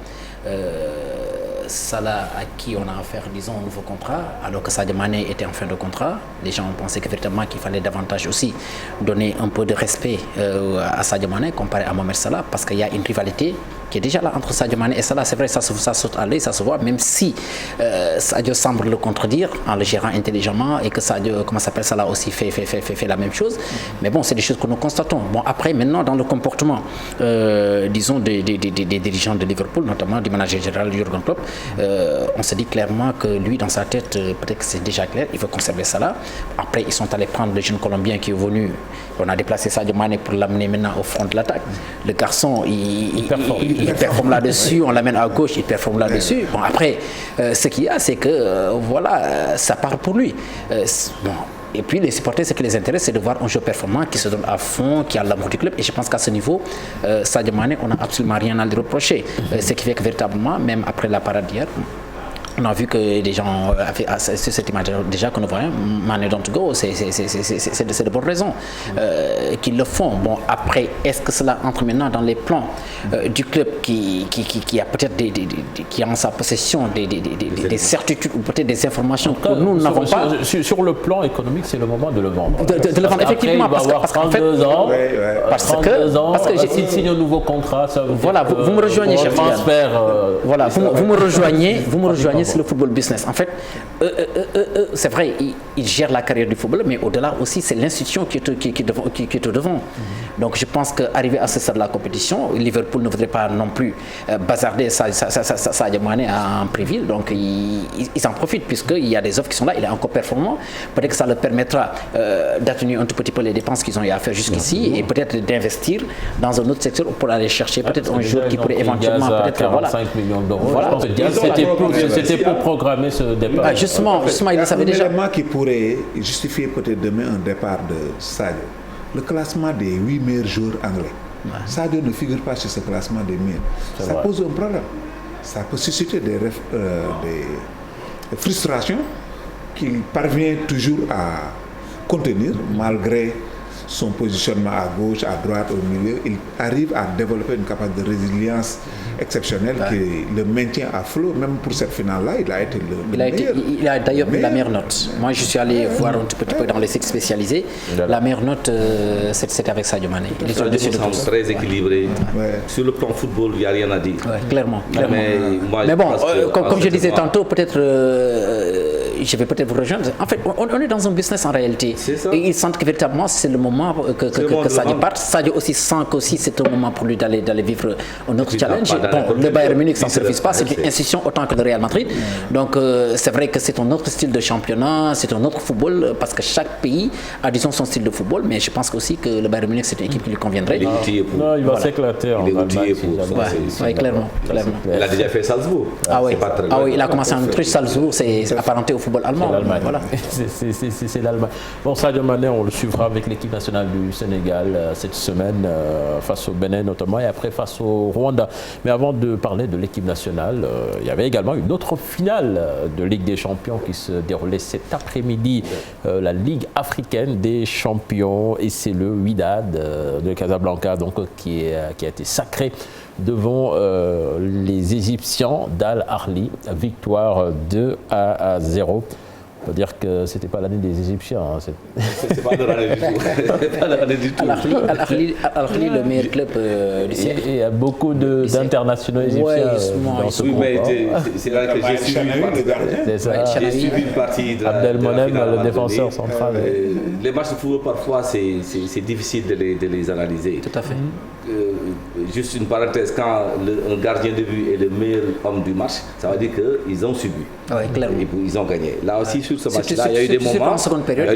Salah à qui on a affaire, disons, un nouveau contrat, alors que Sadio Mané était en fin de contrat. Les gens ont pensé que véritablement qu'il fallait davantage aussi donner un peu de respect à Sadio Mané comparé à Mohamed Salah, parce qu'il y a une rivalité qui est déjà là entre Sadio Mané et Salah. C'est vrai, ça saute à l'œil, ça se voit, même si Sadio semble le contredire en le gérant intelligemment et que Sadio, Salah aussi fait la même chose. Mais bon, c'est des choses que nous constatons. Bon, après, maintenant, dans le comportement, disons, des dirigeants de Liverpool, notamment du manager général Jürgen Klopp, on se dit clairement que lui, dans sa tête, peut-être que c'est déjà clair, il veut conserver Salah. Après, ils sont allés prendre le jeune Colombien qui est venu. On a déplacé Sadio Mané pour l'amener maintenant au front de l'attaque. Le garçon, il performe là-dessus, on l'amène à gauche, il performe là-dessus. Bon, après, ce qu'il y a, c'est que, voilà, ça part pour lui. Bon. Et puis les supporters, ce qui les intéresse, c'est de voir un jeu performant qui se donne à fond, qui a l'amour du club. Et je pense qu'à ce niveau, Sadio Mané, on n'a absolument rien à lui reprocher. Ce qui fait que véritablement, même après la parade d'hier, on a vu que des gens sur cette image déjà que nous voyons, Mané don't go, c'est de bonnes raisons qu'ils le font. Bon, après, est-ce que cela entre maintenant dans les plans du club qui a peut-être qui a en sa possession des certitudes ou peut-être des informations que nous n'avons pas. Sur le plan économique, c'est le moment de le vendre. De le vendre, effectivement, parce qu'en fait, 32 ans, parce que s'il signe un nouveau contrat, ça veut voilà, dire vous me rejoignez, chef. Voilà, vous me rejoignez, c'est le football business. En fait, c'est vrai, il gère la carrière du football, mais au-delà aussi, c'est l'institution qui est au devant. Donc je pense qu'arrivé à ce stade de la compétition, Liverpool ne voudrait pas non plus bazarder Sadio Mané en Préville, donc ils en profitent puisqu'il y a des offres qui sont là, il est encore performant. Peut-être que ça leur permettra d'atténuer un tout petit peu les dépenses qu'ils ont eu à faire jusqu'ici et peut-être d'investir dans un autre secteur pour aller chercher peut-être un joueur qui pourrait éventuellement peut-être 45 millions d'euros. Voilà. C'était pour programmer ce départ. Ah, justement, il le savait déjà. Un élément qui pourrait justifier peut-être demain un départ de Sadio, le classement des 8 meilleurs joueurs anglais. Sadio ne figure pas sur ce classement des meilleurs. Ça pose un problème. Ça peut susciter des frustrations qu'il parvient toujours à contenir malgré son positionnement à gauche, à droite, au milieu. Il arrive à développer une capacité de résilience exceptionnelle qui le maintient à flot. Même pour cette finale-là, il a été le meilleur. Il a d'ailleurs pris la meilleure note. Moi, je suis allé voir un petit peu dans les sites spécialisés. La meilleure note, c'était avec Sadio Mané. Il est très équilibré. Sur le plan football, il n'y a rien à dire. Clairement. Mais bon, comme je disais tantôt, peut-être... je vais peut-être vous rejoindre. En fait, on est dans un business en réalité. Et ils sentent que véritablement c'est le moment que Sadio parte. Sadio aussi sent que c'est un moment pour lui d'aller vivre un autre challenge. Bon, le Bayern Munich s'en refuse pas, c'est une institution autant que le Real Madrid. Donc c'est vrai que c'est un autre style de championnat, c'est un autre football parce que chaque pays a disons son style de football. Mais je pense aussi que le Bayern Munich c'est une équipe qui lui conviendrait. Non, il va s'éclater en Allemagne. Oui, clairement. Il a déjà fait Salzbourg. Ah oui, il a commencé en Autriche. Salzbourg, c'est apparenté au football allemand. Voilà. C'est l'Allemagne. Bon, Sadio Mané, on le suivra avec l'équipe nationale du Sénégal cette semaine face au Bénin notamment et après face au Rwanda. Mais avant de parler de l'équipe nationale, il y avait également une autre finale de Ligue des Champions qui se déroulait cet après-midi, la Ligue africaine des champions, et c'est le Wydad de Casablanca donc, qui a été sacré devant les Égyptiens d'Al Ahly, victoire 2-0. On peut dire que c'était pas l'année des Égyptiens. C'est pas de l'année du tout. Al Ahly, le meilleur club du siècle. Il y a beaucoup d'internationaux égyptiens dans ce groupe. Oui, mais c'est là que j'ai suivi une partie de Abdelmonem, le défenseur central. Les matchs de football, parfois, c'est difficile de les analyser. Tout à fait. Juste une parenthèse, quand un gardien de but est le meilleur homme du match, ça veut dire qu'ils ont subi. Oui, clairement. Ils ont gagné. Là aussi, sur ce match-là, il y a eu des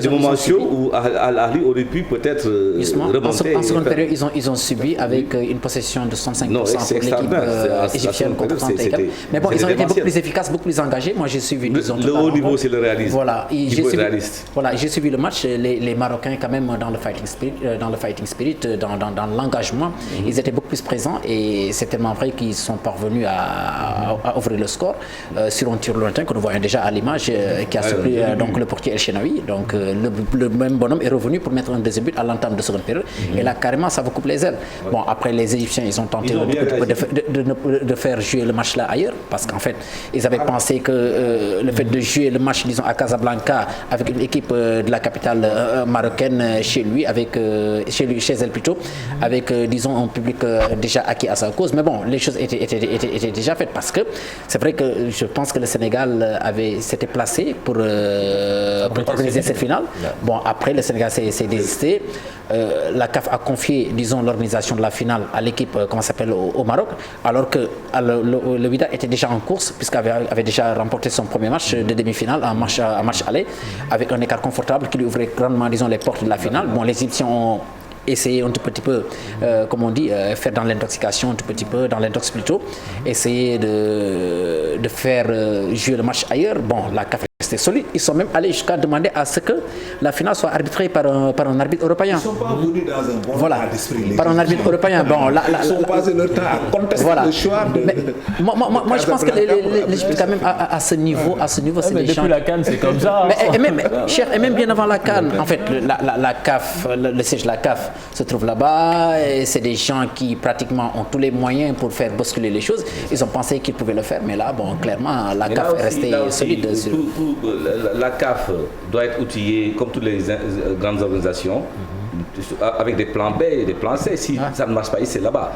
moments chauds où Al Ahly aurait pu peut-être remonter. En seconde période, ils ont subi avec une possession de 65% pour l'équipe égyptienne contre 30. Mais bon, ils ont été beaucoup plus efficaces, beaucoup plus engagés. Moi, j'ai suivi. Le haut niveau, c'est le réalisme. Voilà, j'ai suivi le match. Les Marocains, quand même, dans le fighting spirit, dans l'engagement, ils étaient beaucoup plus présents et c'est tellement vrai qu'ils sont parvenus à ouvrir le score sur un tir lointain que nous voyons déjà à l'image qui a surpris donc le portier El Shenawi. Donc le même bonhomme est revenu pour mettre un deuxième but à l'entame de seconde période et là carrément ça vous coupe les ailes. Bon, après les Égyptiens ils ont tenté de faire jouer le match là ailleurs parce qu'en fait ils avaient pensé que le fait de jouer le match disons à Casablanca avec une équipe de la capitale marocaine chez elle plutôt, avec disons un public déjà acquis à sa cause, mais bon les choses étaient déjà faites parce que c'est vrai que je pense que le Sénégal s'était placé pour organiser cette finale. Bon, après le Sénégal s'est désisté. La CAF a confié disons l'organisation de la finale à l'équipe au Maroc, alors que le Wydad était déjà en course puisqu'il avait déjà remporté son premier match de demi-finale, un match aller avec un écart confortable qui lui ouvrait grandement disons les portes de la finale. Bon, les Égyptiens ont essayé un tout petit peu, comme on dit, faire dans l'intoxication, un tout petit peu, dans l'intox plutôt, essayer de faire jouer le match ailleurs. Bon, la CAF restait solide. Ils sont même allés jusqu'à demander à ce que la finale soit arbitrée par un arbitre européen. Ils ne sont pas venus dans un bon état d'esprit. Par un arbitre européen. Bon, ils ont passé leur temps à contester le choix de... Moi, je pense que l'Égypte, quand même, à ce niveau, c'est des gens... Depuis la CAN, c'est comme ça. Et même bien avant la CAN, en fait, la CAF, le siège de la CAF se trouve là-bas, et c'est des gens qui pratiquement ont tous les moyens pour faire bousculer les choses. Ils ont pensé qu'ils pouvaient le faire, mais là, bon, clairement, la CAF est restée solide. La CAF doit être outillée, comme toutes les grandes organisations, avec des plans B et des plans C. Si ça ne marche pas ici, c'est là-bas.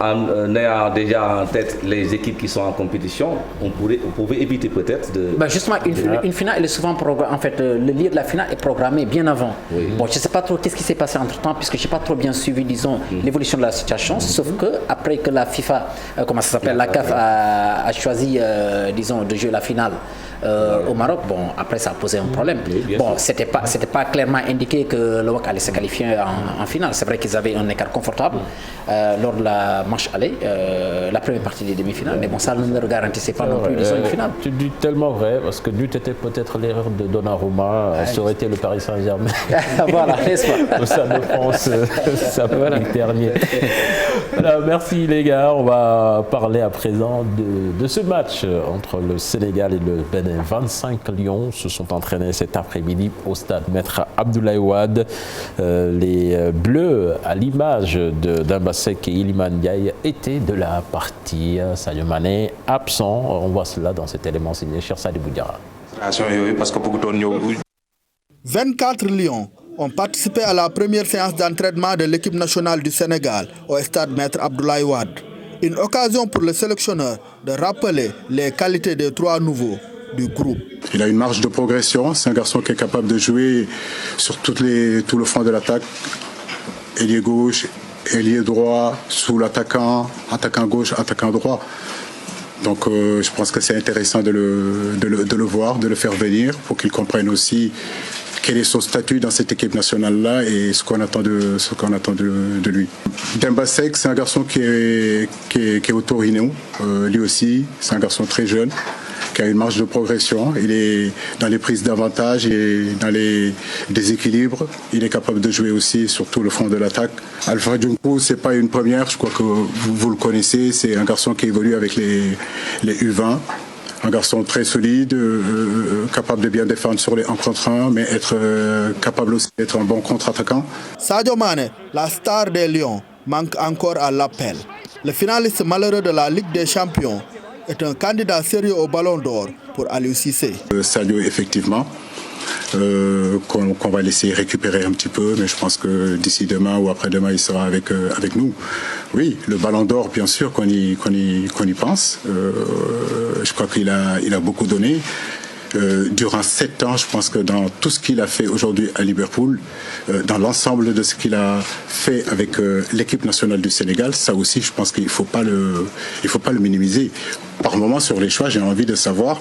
En ayant déjà en tête les équipes qui sont en compétition, on pouvait éviter peut-être de... justement, une finale, elle est souvent programmée. En fait, le lieu de la finale est programmé bien avant. Oui. Bon, je ne sais pas trop qu'est-ce qui s'est passé entre-temps, puisque je n'ai pas trop bien suivi, disons, l'évolution de la situation, sauf que après que la FIFA, la CAF a choisi, disons, de jouer la finale au Maroc, bon, après ça a posé un problème. Bon, c'était pas clairement indiqué que le WAC allait se qualifier en finale. C'est vrai qu'ils avaient un écart confortable lors de la manche aller, la première partie des demi-finales, mais bon, ça ne leur garantissait pas non plus disons, une finale. Tu dis tellement vrai, parce que n'eût été peut-être l'erreur de Donnarumma, ça aurait été le Paris Saint-Germain. Voilà, n'est-ce pas? Ça de France, ça peut être dernier. Alors, merci les gars, on va parler à présent de ce match entre le Sénégal et le Bénin. 25 Lions se sont entraînés cet après-midi au stade Maître Abdoulaye Wade. Les Bleus, à l'image de Dembasek et Iliman Ndiaye, étaient de la partie. Sadio Mané absent. On voit cela dans cet élément signé Cheikh Sadibou Diarra. 24 Lions ont participé à la première séance d'entraînement de l'équipe nationale du Sénégal au stade Maître Abdoulaye Wade. Une occasion pour le sélectionneur de rappeler les qualités des trois nouveaux du groupe. Il a une marge de progression, c'est un garçon qui est capable de jouer sur tout le front de l'attaque, ailier gauche, ailier droit, sous l'attaquant, attaquant gauche, attaquant droit. Donc je pense que c'est intéressant de le voir, de le faire venir pour qu'il comprenne aussi quel est son statut dans cette équipe nationale-là et ce qu'on attend de lui. Dembasek, c'est un garçon qui est au Torino, lui aussi, c'est un garçon très jeune, qui a une marge de progression. Il est dans les prises d'avantage et dans les déséquilibres. Il est capable de jouer aussi sur tout le front de l'attaque. Alpha Djunkou, c'est pas une première, je crois que vous le connaissez, c'est un garçon qui évolue avec les U20. Un garçon très solide, capable de bien défendre sur les 1 contre 1, mais capable aussi d'être un bon contre-attaquant. Sadio Mané, la star des Lions, manque encore à l'appel. Le finaliste malheureux de la Ligue des Champions est un candidat sérieux au Ballon d'Or pour Aliou Cissé. Sadio, effectivement, qu'on va laisser récupérer un petit peu, mais je pense que d'ici demain ou après-demain, il sera avec nous. Oui, le Ballon d'Or, bien sûr qu'on y pense. Je crois qu'il a beaucoup donné. Durant 7 ans, je pense que dans tout ce qu'il a fait aujourd'hui à Liverpool, dans l'ensemble de ce qu'il a fait avec l'équipe nationale du Sénégal, ça aussi, je pense qu'il ne faut pas le minimiser. Par moment, sur les choix, j'ai envie de savoir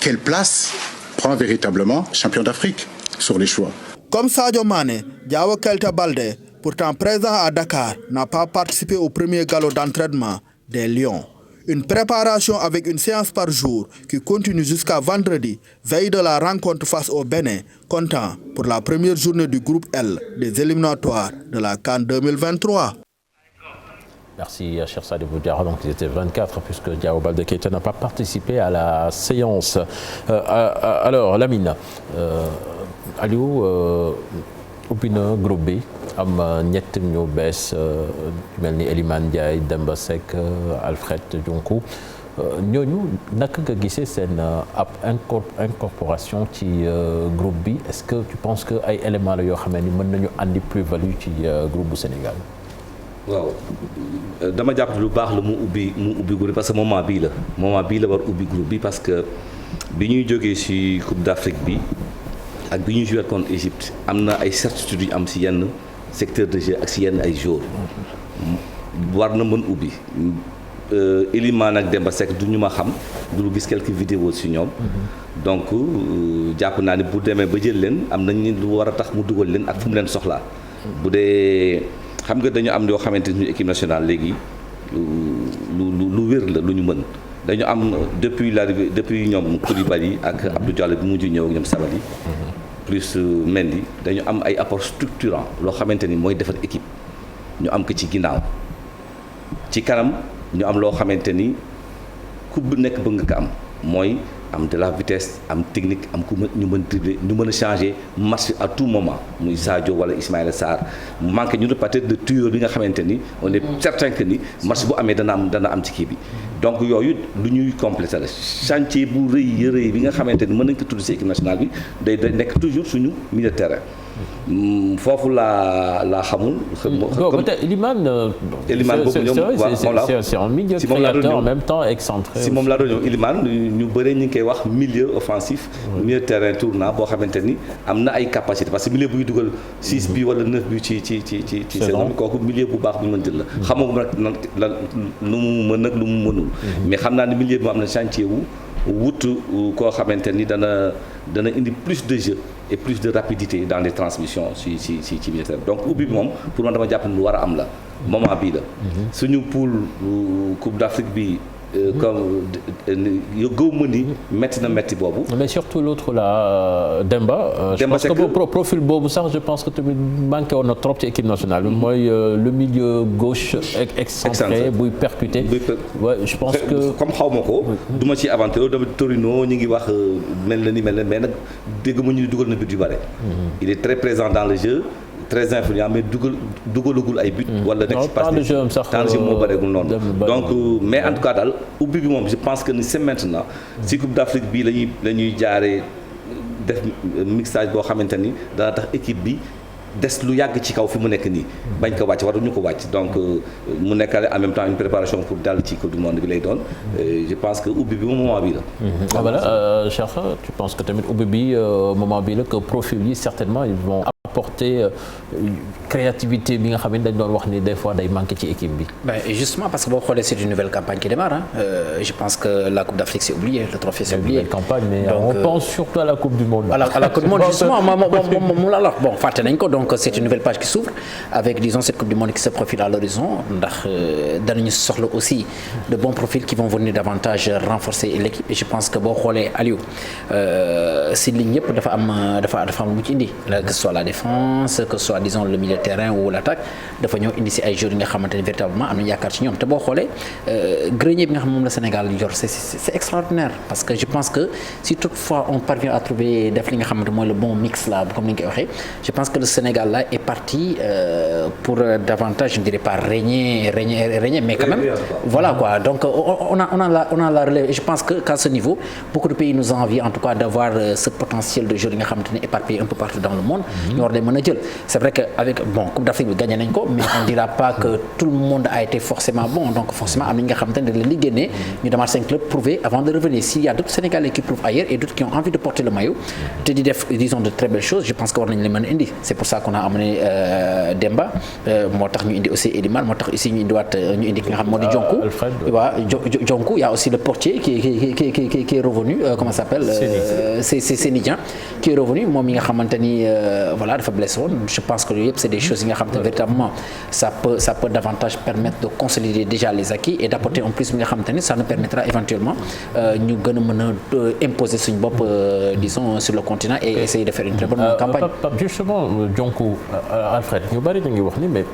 quelle place prend véritablement champion d'Afrique sur les choix. Comme Sadio Mané, Diao Keita Baldé, pourtant présent à Dakar, n'a pas participé au premier galop d'entraînement des Lions. Une préparation avec une séance par jour qui continue jusqu'à vendredi, veille de la rencontre face au Bénin, comptant pour la première journée du groupe L des éliminatoires de la CAN 2023. Merci, cher Sadibou Diarra. Donc, ils étaient 24 puisque Diao Baldé Keita n'a pas participé à la séance. Alors, Lamine, Aliou, ubbi na groupe bi am ñett ñu bees mel ni Elimane Ndiaye, Demba Seck, Alfred Dionkou ñooñu naka nga gisee seen ab incorporation ci groupe bi est-ce que tu penses que ay éléments la yoo xam ne ni mën nañu andi plus-value ci groupe bu Sénégal. waaw dama jàpp lu baax la mu ubbi groupe parce que moment bii la war ubbi groupe bi parce que bi ñuy jógee ci Coupe d'Afrique bi ak bi ñuy joué contre Égypte am na ay certitudes yu am ci yenn secteur de jeu ak ci yenn ay joueurs war na mën ubbi Elimane ak Demba Seck du ñu ma xam du lu gis quelques vidéos ci ñoom donc jàpp naa ni bu demee ba jël leen am nañ lu war a tax mu dugal leen ak fu mu leen soxlaa bu dee xam nga dañu am yoo xamante ni équipe nationale léegi lu wér la lu ñu mën dañu am depuis ñoom Koulibaly ak Abdou Diallo bi mujj ñëw ak ñoom Sabaly plus Mendy dañu am ay apport structurant loo xamante ni mooy defar équipe ñu am ko ci ginnaaw ci kanam ñu am loo xamante ni ku nekk bëgg nga ko am mooy am de la vitesse am technique am ku ñu mën dribbler ñu mën a changer match à tout moment muy Sadio wala Ismaïla Sarr mu manqué ñu ne peut-être de tueur bi nga xamante ni on est certain que ni match bu amee dana am ci kii bi donc yooyu lu ñuy compléter la chantier bu rëy bi nga xamante ni mën nañ ko tudd ci équipe nationale bi day nekk toujours suñu milieu de terrain foofu laa xamul. Elimane c'est un milieu créateur en même temps excentré. si moom laa doon ñëw Elimane ñu bëre ñu ngi koy wax milieu offensif. milieu terrain tournant boo xamante ni am na ay capacité parce que milieu buy dugal 6 bi wala 9 bi ci saison bi kooku milieu bu baax bu ñu mën jël la. xamoo nag lu mu mën nag lu mu mënul. mais xam naa ne milieu bi am na chantier wut koo xamante ni dana indi plus de jeu et plus de rapidité dans les transmissions ci militaire donc ubbi bi moom pour man dama jàpp ne lu war a am la moment bii la suñu poule Coupe d'Afrique bi comme gëw ma ni métti boobu. mais surtout l'autre là Demba. je pense que profil boobu sax je pense que tamit manqué woon na trop ci équipe nationale bi mooy le milieu gauche excentré buy percuté. je pense que comme xaw ma ko. du ma ci aventure dama Torino ñu ngi wax mel na mais nag dégg ma ñu dugal na but yu bare. il est très présent dans le jeu. très influent mais dugalagul ay but wala nekk ci temps de jeu moo bëreegul noonu donc mais en tout cas daal ubbi bi moom je pense que ni c'est maintenant ci Coupe d'Afrique bi la ñuy jaaree def mixage boo xamante ni dana tax équipe bi des lu yàgg ci kaw fi mu nekk nii bañ ko wàcc waruñu ko wàcc donc mu nekkale en même temps une préparation pour dal ci Coupe du Monde bi lay doon je pense que ubbi bi moment bi la. voilà Cheikh tu penses que tamit ubbi bi moment bi la que profil yi certainement ils vont apporter créativité bi nga xam ne dañ doon wax ni des fois day manquer ci équipe bi. Justement parce que boo xoolee c'est une nouvelle campagne qui démarre je pense que la Coupe d'Afrique c'est oublié le trophée c'est oublié. Une nouvelle campagne mais donc, on pense surtout à la Coupe du Monde. À la Coupe du Monde justement moom la bon fàtte nañ ko donc c'est une nouvelle page qui s'ouvre avec disons cette Coupe du Monde qui se profile à l'horizon ndax danañu soxla aussi de bons profils qui vont venir davantage renforcer l'équipe et je pense que boo xoolee Aliou si ligne yëpp dafa am lu ci indi que ce soit la défense que ce soit disons le milieu de terrain ou l'attaque dafa ñëw indi si ay joueurs yi nga xamante ne véritablement am nañu yaakaar ci ñoom te boo xoolee grenier bi nga xam moom la Sénégal yor c'est extraordinaire parce que je pense que si toutefois on parvient à trouver def li nga xamante mooy le bon mix là comme ni nga koy waxee je pense que le Sénégal là est parti pour davantage je ne dirais pas régner mais quand même voilà quoi donc on a la relève et je pense que qu'à ce niveau beaucoup de pays nous envient en tout cas d'avoir ce potentiel de joueurs yi nga xamante ne éparpillé un peu partout dans le monde ñu war leen mën a jël c'est vrai que avec Coupe d'Afrique bi gagné nañ ko mais on dira pas que tout le monde a été forcément bon donc forcément am na ñi nga xamante ne li génnee ñu demaat 5 clubs prouver avant de revenir s'il y a d'autres Sénégalais qui prouvent ailleurs et d'autres qui ont envie de porter le maillot te di def disons de très belles choses je pense que war nañ leen mën a indi c'est pour ça qu'on a amené Demba moo tax ñu indi aussi Elimane moo tax aussi ñu indiwaat ñu indi ki nga xam moo di Dionkou waaw Dionkou il y a aussi le portier qui est revenu comment ça s'appelle c'est Seny Dieng qui est revenu moom mi nga xamante ni voilà dafa blessé woon je pense que yooyu yëpp c'est des choses yi nga xamante ne véritablement ça peut davantage permettre de consolider déjà les acquis et d'apporter en plus mi nga xamante ni ça nous permettra éventuellement ñu gën a mën a imposer suñu bopp disons sur le continent et essayer de faire une très bonne campagne. Justement Dionkou Alfred ñu bari ñu ngi wax ni mais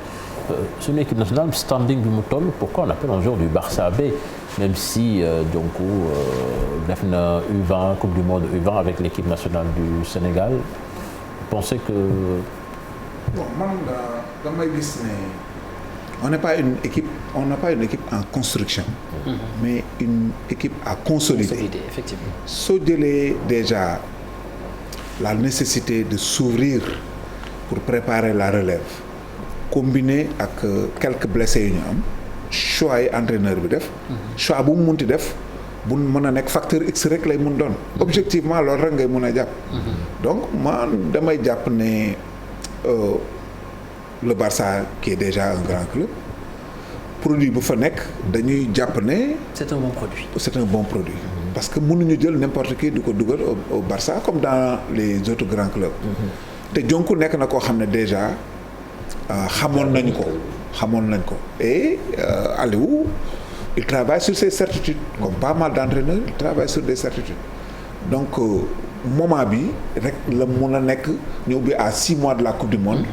son équipe nationale standing bi mu toll pourquoi on appelle un joueur du Barça B même si Dionkou def na U20 Coupe du Monde U20 avec l'équipe nationale du Sénégal vous pensez que bon man damay gis ne on n'a pas une équipe en construction mais une équipe à consolider effectivement soo jëlee déjà la nécessité de s'ouvrir pour préparer la relève combiné ak quelques blessés yu ñu am choix yi entraîneur bi def choix bu mu munti def bu mën a nekk facteur X rek lay mun doon objectivement loolu rek ngay mun a jàpp donc man damay jàpp ne le Barça qui est déjà un grand club produit bu fa nekk dañuy jàpp ne c'est un bon produit parce que mënuñu jël n'importe qui di ko dugal au Barça comme dans les autres grands clubs te Dionkou nekk na koo xam ne déjà xamoon nañ ko et Aliou il travaille sur ses certitudes comme pas mal d'entraîneurs il travaille sur des certitudes donc moment bi rek la mun a nekk ñu ubbi à 6 mois de la Coupe du Monde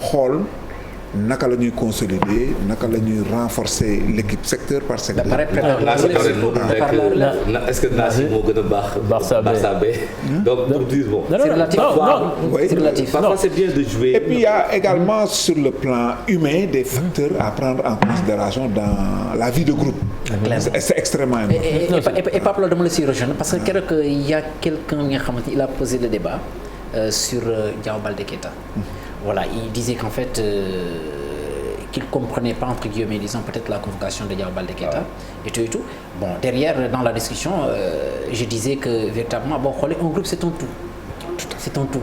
xool naka la ñuy consolider naka la ñuy renforcer l'équipe secteur par secteur. est-ce que Nassi moo gën a baax. Barça B donc pour dire bon. c'est relatif. Parfois c'est bien de jouer. Et puis il y a également sur le plan humain des facteurs à prendre en considération dans la vie de groupe. C'est extrêmement important. Et Pape loolu dama la siy rejoindre parce que keroog il y a quelqu'un nga xamante il a posé le débat sur Diao Baldé Keita. Voilà, il disait qu'en fait qu'il ne comprenait pas entre guillemets disons peut-être la convocation de Diao Baldé Keita et tout. Bon, derrière dans la discussion je disais que véritablement bon xoolee un groupe c'est un tout. C'est un tout.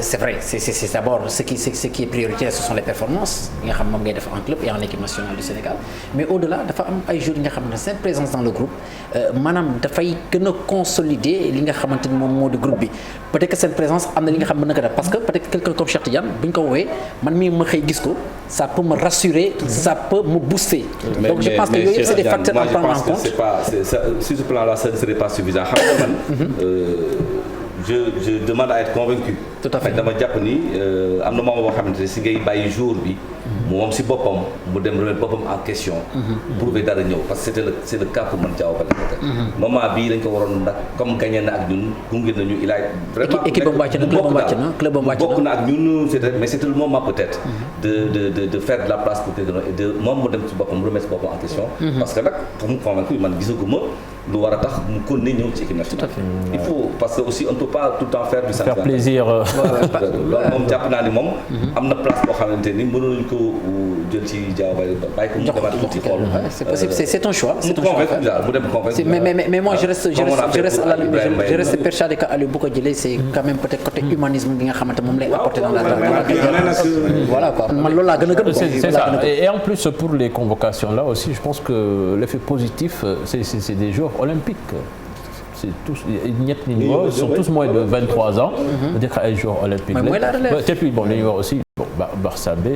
C'est vrai, c'est d'abord ce qui est prioritaire, ce sont les performances yi nga xam moom ngay def en club et en équipe nationale du Sénégal mais au-delà dafa am ay joueurs yi nga xam ne seen présence dans le groupe maanaam dafay gën a consolider li nga xamante ni moom moo di groupe bi peut-être que seen présence am na li nga xam mën na ko def parce que peut-être quelqu'un comme Cheikh Tidiane bu ñu ko woowee man mii ma xëy gis ko ça peut me rassurer, ça peut me booster. Donc je pense que yooyu c'est des facteurs à prendre en compte. Sur ce plan-là, ça ne serait pas suffisant. Je demande à être convaincu. Tout à fait. dama jàpp ni am na moment boo xamante ne si ngay bàyyi jour bi. moom si boppam mu dem remettre boppam en question. prouver dara ñëw parce que c'est le cas pour man Diao Baldé Keita. moment bii dañ ko waroon ndax comme gagné na ak ñun gunge nañu il a vraiment. équipe boobu wàcc na club boobu wàcc na bokk na ak ñun mais c'était le moment peut-être. de faire de la place pour de moom mu dem si boppam remettre boppam en question. parce que nag pour mu convaincre man gisaguma lu war a tax mu continuer ñëw ci équipe nationale. Il faut parce que aussi on ne peut pas tout le temps faire du faire plaisir. loolu moom jàpp naa ni moom. am na place boo xamante ni mënuñu ko jël ci Diao Baldé bàyyi ko mu demaat tuuti xool. c'est possible c'est un choix. mu dem convaincre mais moi je reste persuadé que Aliou bu ko jëlee c'est quand même peut-être côté humanisme bi nga xamante moom lay apporter dans la voilà quoi man loolu laa gën a gëm. c'est ça et en plus pour les convocations là aussi je pense que l'effet positif c'est des joueurs olympiques. C'est tous ñett ñi ñu sont tous moins de 23 ans. c'est-à-dire ay joueurs olympiques lañ. et puis bon li ñu wax aussi bon Barça B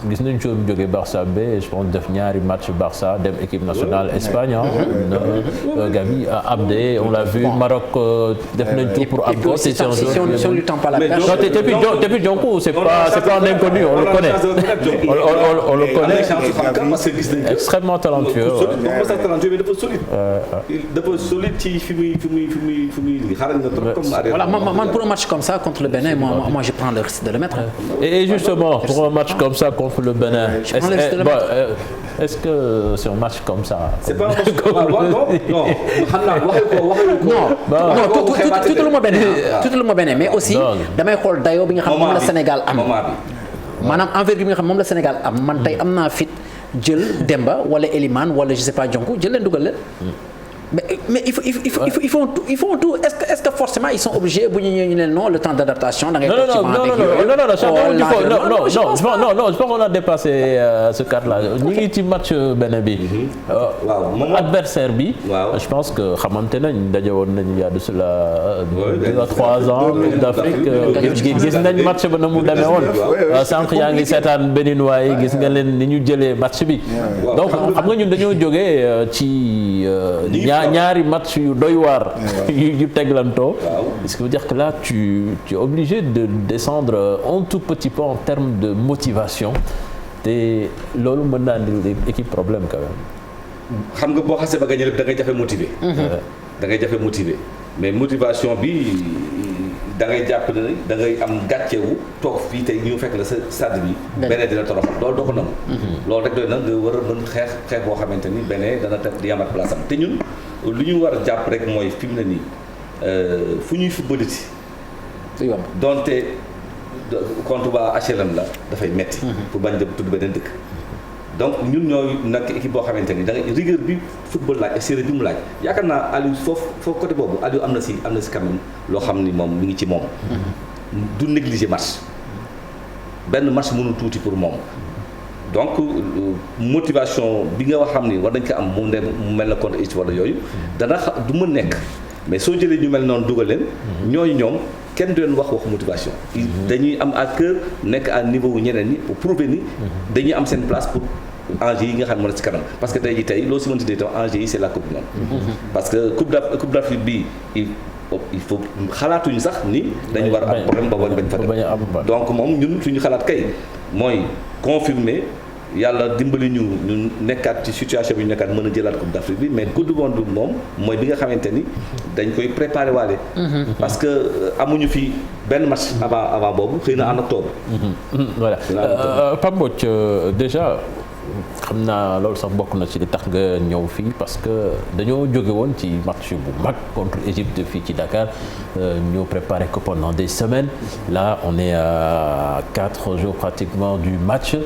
gis nañu joueur bu jógee Barça B je pense def ñaari match Barça dem équipe nationale Espagne Gavi Abdé on l'a vu Maroc def nañ tout pour am ko. si on lui tend pas la perche. et puis Dionkou c'est pas un inconnu on le connaît. on le connaît extrêmement talentueux. mais dafa solide. dafa solide ci fi muy xarañ na trop comme voilà man pour un match comme ça contre le Bénin moi je prends le risque de le mettre. Et justement pour un match comme ça contre le Bénin est-ce que c'est un match comme ça. C'est pas un match comme ça non xam naa tout le Bénin mais aussi damay xool dayoo bi nga xam moom la Sénégal am maanaam envergure bi nga xam moom la Sénégal am man tey am naa fit jël Demba wala Elimane wala je sais pas Dionkou jël leen dugal leen. Mais ils font tout. Est-ce que forcément ils sont obligés bu ñu ñëwee ñu ne non le temps d'adaptation da ngay. Non, je pense qu'on a dépassé ce cadre-là. ñu ngi ci match benn bi. adversaire bi. je pense que xamante nañ daje woon nañu il y a de cela 2 à 3 ans Coupe d'Afrique gis nañ match ba na mu demee woon. sànq yaa ngi seetaan Béninois yi gis nga leen ni ñu jëlee match bi. donc xam nga ñun dañoo jógee ci. ñaari match yu doy waar yu teglantoo ce qui veut dire que là tu es obligé de descendre un tout petit peu en termes de motivation te te loolu mën naa andi équipe problème quand même. xam nga boo xasee ba gagné lépp da ngay jafe motiver. da ngay jafe motiver mais motivation bi da ngay jàpp ne da ngay am gàccewu toog fii tey ñu fekk la sa stade bi. beneen dina toroxal loolu doo ko nangu. loolu rek doy na nga war a mën xeex boo xamante ni beneen dana di yamat place am te ñun lu ñu war a jàpp rek mooy fi mu ne nii fu ñuy footballiti. donte contre waa HLM la dafay metti pour bañ dem tudd beneen dëkk. donc ñun ñooy nag équipe boo xamante ni da ngay rigueur bi football laaj ak séeréer bi mu laaj yaakaar naa Aliou foofu côté boobu Aliou am na si quand même loo xam ni moom mi ngi ci moom. du négliger match benn match mënul tuuti pour moom. donc motivation bi nga wax xam ni war nañ ko am mu mel na contre Égypte wala yooyu dana du mën nekk mais soo jëlee ñu mel noonu dugal leen. ñooñu ñoom kenn du leen wax motivation. dañuy am à cœur nekk à niveau wu ñeneen ñi pour prouver ni. dañuy am seen place pour enjeux yi nga xam ne moo nekk ci kanam parce que tey jii tey loo si mënti dee tam enjeux yi c'est la coupe du monde. parce que coupe d'Afrique bi il faut xalaatuñu sax ni dañu war a am problème ba bañ fa dem donc moom ñun suñu xalaat kay mooy confirmer yàlla dimbali ñu nekkaat ci situation bi ñu nekkaat mën a jëlaat coupe d'Afrique bi mais coupe du monde moom mooy bi nga xamante ni dañ koy préparer waale parce que amuñu fi benn match avant boobu xëy na en octobre. voilà Pape Mbodj déjà xam naa loolu sax bokk na ci li tax nga ñëw fii parce que dañoo jóge woon ci match bu mag contre Égypte fii ci Dakar ñu préparé ko pendant des semaines là on est à 4 jours pratiquement du match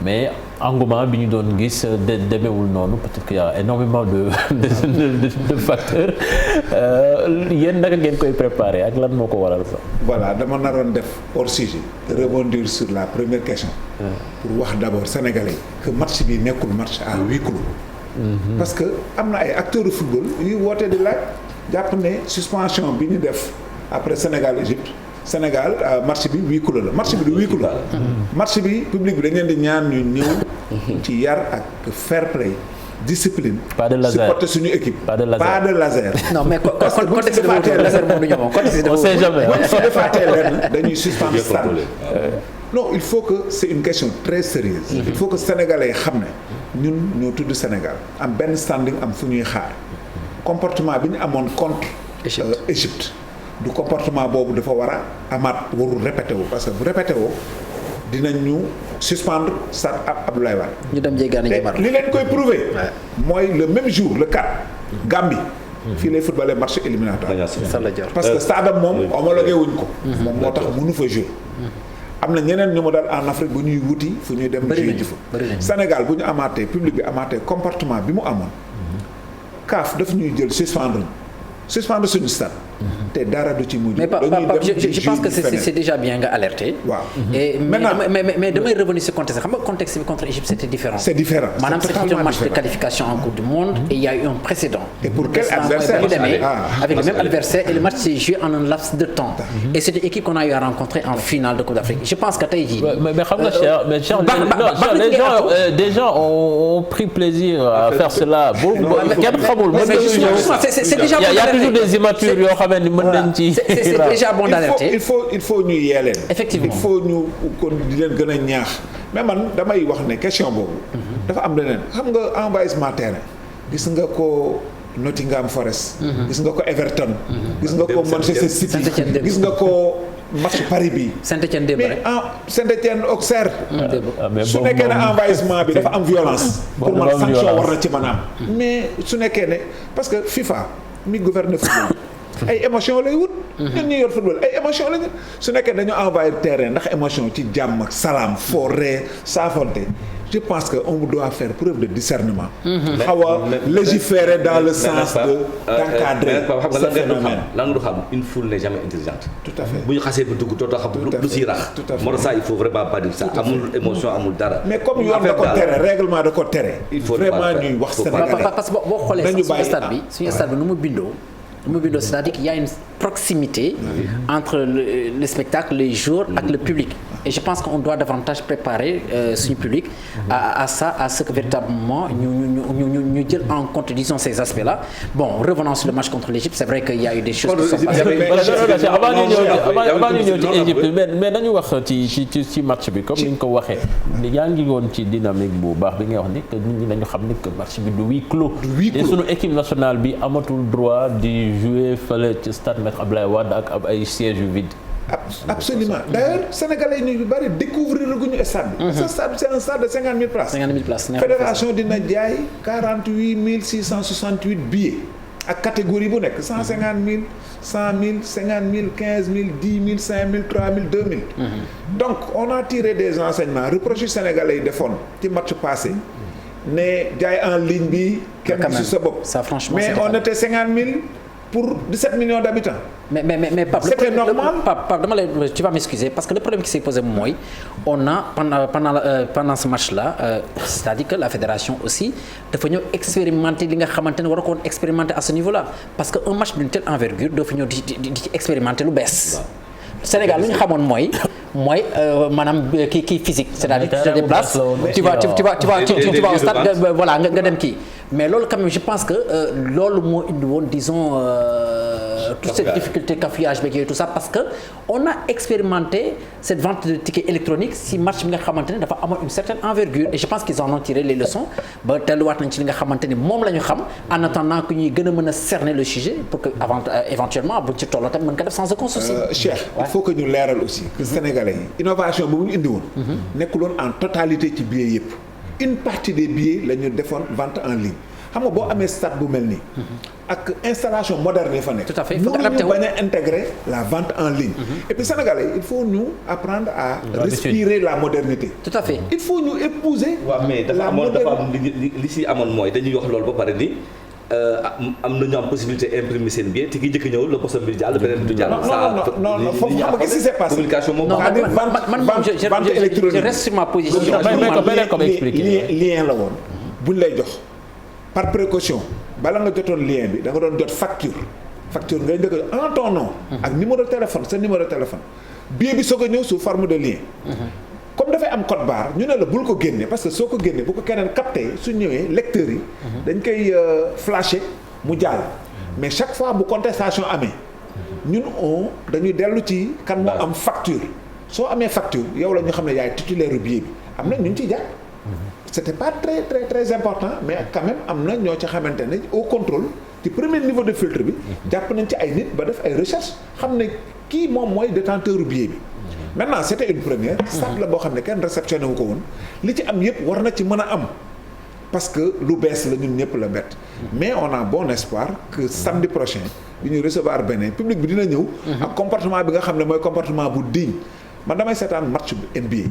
mais engouement bi ñu doon gis demeewul noonu peut-être qu'il y a énormément de facteurs yéen naka ngeen koy préparé ak lan moo ko waral sax. voilà dama naroon def hors sujet rebondir sur la première question. pour wax d'abord sénégalais que match bi nekkul match à huis clos. parce que am na ay acteurs de football yu woote di laaj jàpp ne suspension bi ñu def après Sénégal match bi huis clos la match bi du huis clos. match bi public bi dañ leen di ñaan ñu ñëw ci yar ak fair play discipline. pas de laser supporter suñu équipe. pas de laser. non mais contexte de laser moom du ñëw on sait jamais. bu ñu si defaatee lenn dañuy suspendre stade. non il faut que c'est une question très sérieuse. il faut que sénégalais yi xam ne ñun ñoo tudd Sénégal am benn standing am fu ñuy xaar comportement bi ñu amoon contre Égypte. du comportement boobu dafa war a amaat warul répété wu parce que bu répété woo dinañ ñu suspendre stade Abdoulaye Wade. ñu dem jéggaani Jamar li leen koy prouver mooy le même jour le 4 Gambie. fii lay footballé match éliminatoire. parce que stade am moom homologué wuñ ko. moom moo tax mënu fa jouer. am na ñeneen ñu mu dal en Afrique bu ñuy wuti fu ñuy dem. jouer ji fa Sénégal bu ñu amaatee public bi amaatee comportement bi mu amoon. CAF daf ñuy jël suspendre suñu stade. te dara du ci mujj. mais je pense que c'est déjà bien nga alerté. waaw mais damay revenir sur contexte xam nga contexte bi contre Égypte c'était différent. c'est différent maanaam c'était un match de qualification en Coupe du Monde. et il y a eu un précédent. et pour quel adversaire avec le même adversaire et le match s'est joué en un laps de temps. et c'est une équipe qu'on a eu à rencontrer en finale de Coupe d'Afrique je pense que tey jii. mais xam nga Cheikh des gens ont pris plaisir à faire cela. kenn xamul c'est déjà il y a toujours des immatures yoo xam ne mën nañ ci. c'est déjà bon d'alerter. il faut ñu yee leen. effectivement il faut ñu kon di leen gën a ñaax mais man damay wax ne question boobu. dafa am leneen xam nga envahissement terrain gis nga ko Nottingham Forest. gis nga ko Everton. gis nga ko Manchester City gis nga ko match Paris bi. Saint-Étienne démb rek Saint-Étienne Auxerre. su nekkee ne envahissement bi dafa am violence. pour man sanction war na ci mën a am. mais su nekkee ne parce que FIFA mi gouverne football. ay émotion lay wut. ñun ñuy yor football ay émotion la ñu su nekkee dañu envahir terrain ndax émotion ci jàmm ak salaam forêt saafonte je pense que on doit faire preuve de discernement. xaw a légiférer dans le sens de d'encadrer ce phénomène. lan nga xam une foule n'est jamais intelligente. tout à fait bu ñu xasee ba dugg dootoo xam lu siy rax. tout à fait moo tax ça il faut vraiment pas dire ça amul émotion amul dara. mais comme yoon da ko tere règlement da ko tere. il faut vraiment ñuy wax Sénégalais. parce que boo xoolee suñu stade bi nu mu bindoo. c'est-à-dire qu'il y a une proximité entre le spectacle, les joueurs ak le public. Et je pense qu'on doit davantage préparer son public à ça, à ce que véritablement nous jël en compte, disons, ces aspects-là. Bon, revenons sur le match contre l'Égypte, c'est vrai qu'il y a eu des choses qui sont passées. Avant ñu ñëw ci Égypte mais nañu wax ci match bi comme ni ñu ko waxee yaa ngi woon ci dynamique bu baax bi nga wax ni que nit ñi nañu xam ni que match bi du huis clos. te sunu équipe nationale bi amatul droit di jouer fële ci stade Maître Abdoulaye Wade ak ay sièges yu vide. Absolument. D'ailleurs, Sénégalais yi ñu bari découvrir guñu stade bi. Ce stade c'est un stade de 50 000 places. 50 000 places. Fédération dina jaay 48 668 billets ak catégorie bu nekk 150 000 100 000 50 000 15 000 10 000 5 000 3 000 2 000. Donc on a tiré des enseignements reproché Sénégalais yi defoon ci match passé ne jaay en ligne bi kenn gisu sa bopp. Ça franchement mais on était 50 000 pour 17 millions d'habitants. Mais Pape, c'était normal. Pape, tu vas m'excuser parce que le problème qui s'est posé moi, on a pendant ce match-là, c'est-à-dire que la fédération aussi dafa ñëw expérimenter li nga xamante ne war a ko expérimenter à ce niveau-là parce que un match d'une telle envergure dafa ñëw di expérimenter lu bees. Sénégal lu ñu xamoon mooy maanaam kii physique, c'est-à-dire tu te déplaces, tu vas au stade, voilà nga dem kii. Mais loolu quand même je pense que loolu moo indi woon disons toute cette difficulté cafouillage beeg yooyu tout ça parce que on a expérimenté cette vente de tickets électroniques si match bi nga xamante ne dafa amoon une certaine envergure et je pense qu'ils en ont tiré les leçons ba telluwaat nañ ci li nga xamante ni moom la ñu xam en attendant que ñuy gën a mën a cerner le sujet pour que avant éventuellement buñ ci tolloo tamit mën ko def sans aucun souci. Cheikh il faut que ñu leeral aussi que Sénégalais yi innovation bu ñu indi woon. nekkul woon en totalité ci billets yëpp. une partie des billets la ñu defoon vente en ligne xam nga boo amee stade bu mel nii. ak installation moderne yi fa nekk. tout à fait il faut adapter bañ a intégrer la vente en ligne. et puis Sénégalais il faut ñu apprendre à respirer la modernité. tout à fait il faut ñu épouser. waaw mais dafa am li si amoon mooy dañuy wax loolu ba pare ni am nañu am possibilité imprimer seen billet te ki njëkk ñëw la poste bi jàll beneen du jàll. non foofu xam nga qu'est-ce qui s'est passé. communication moom. vente électronique je reste sur ma position. lien la woon buñ lay jox par précaution bala nga jotoon lien bi da nga doon jot facture ngay njëkk en ton nom. ak numéro téléphone sa numéro téléphone. billet bi soog a ñëw sous forme de lien. comme dafay am code barre ñu ne la bul ko génne parce que soo ko génne bu ko keneen capté su ñëwee lecteurs yi. dañ koy flasher mu jàll. mais chaque fois bu contestation amee ñun dañuy dellu ci kan moo am facture soo amee facture yow la ñu xam ne yaay titulaire billet bi am na ñu ngi ciy jàpp. c'était pas très important mais quand même am na ñoo ci xamante ne au contrôle ci premier niveau de filtre bi jàpp nañ ci ay nit ba def ay recherche xam ne kii moom mooy détenteur billet bi. maintenant c'était une première. stade la boo xam ne kenn réceptionné wu ko woon li ci am yëpp war na ci mën a am parce que lu bees la ñun ñëpp la bett. mais on a bon espoir que samedi prochain bi ñu recevoir Bénin public bi dina ñëw. ak comportement bi nga xam ne mooy comportement bu digne man damay seetaan match bi NBA.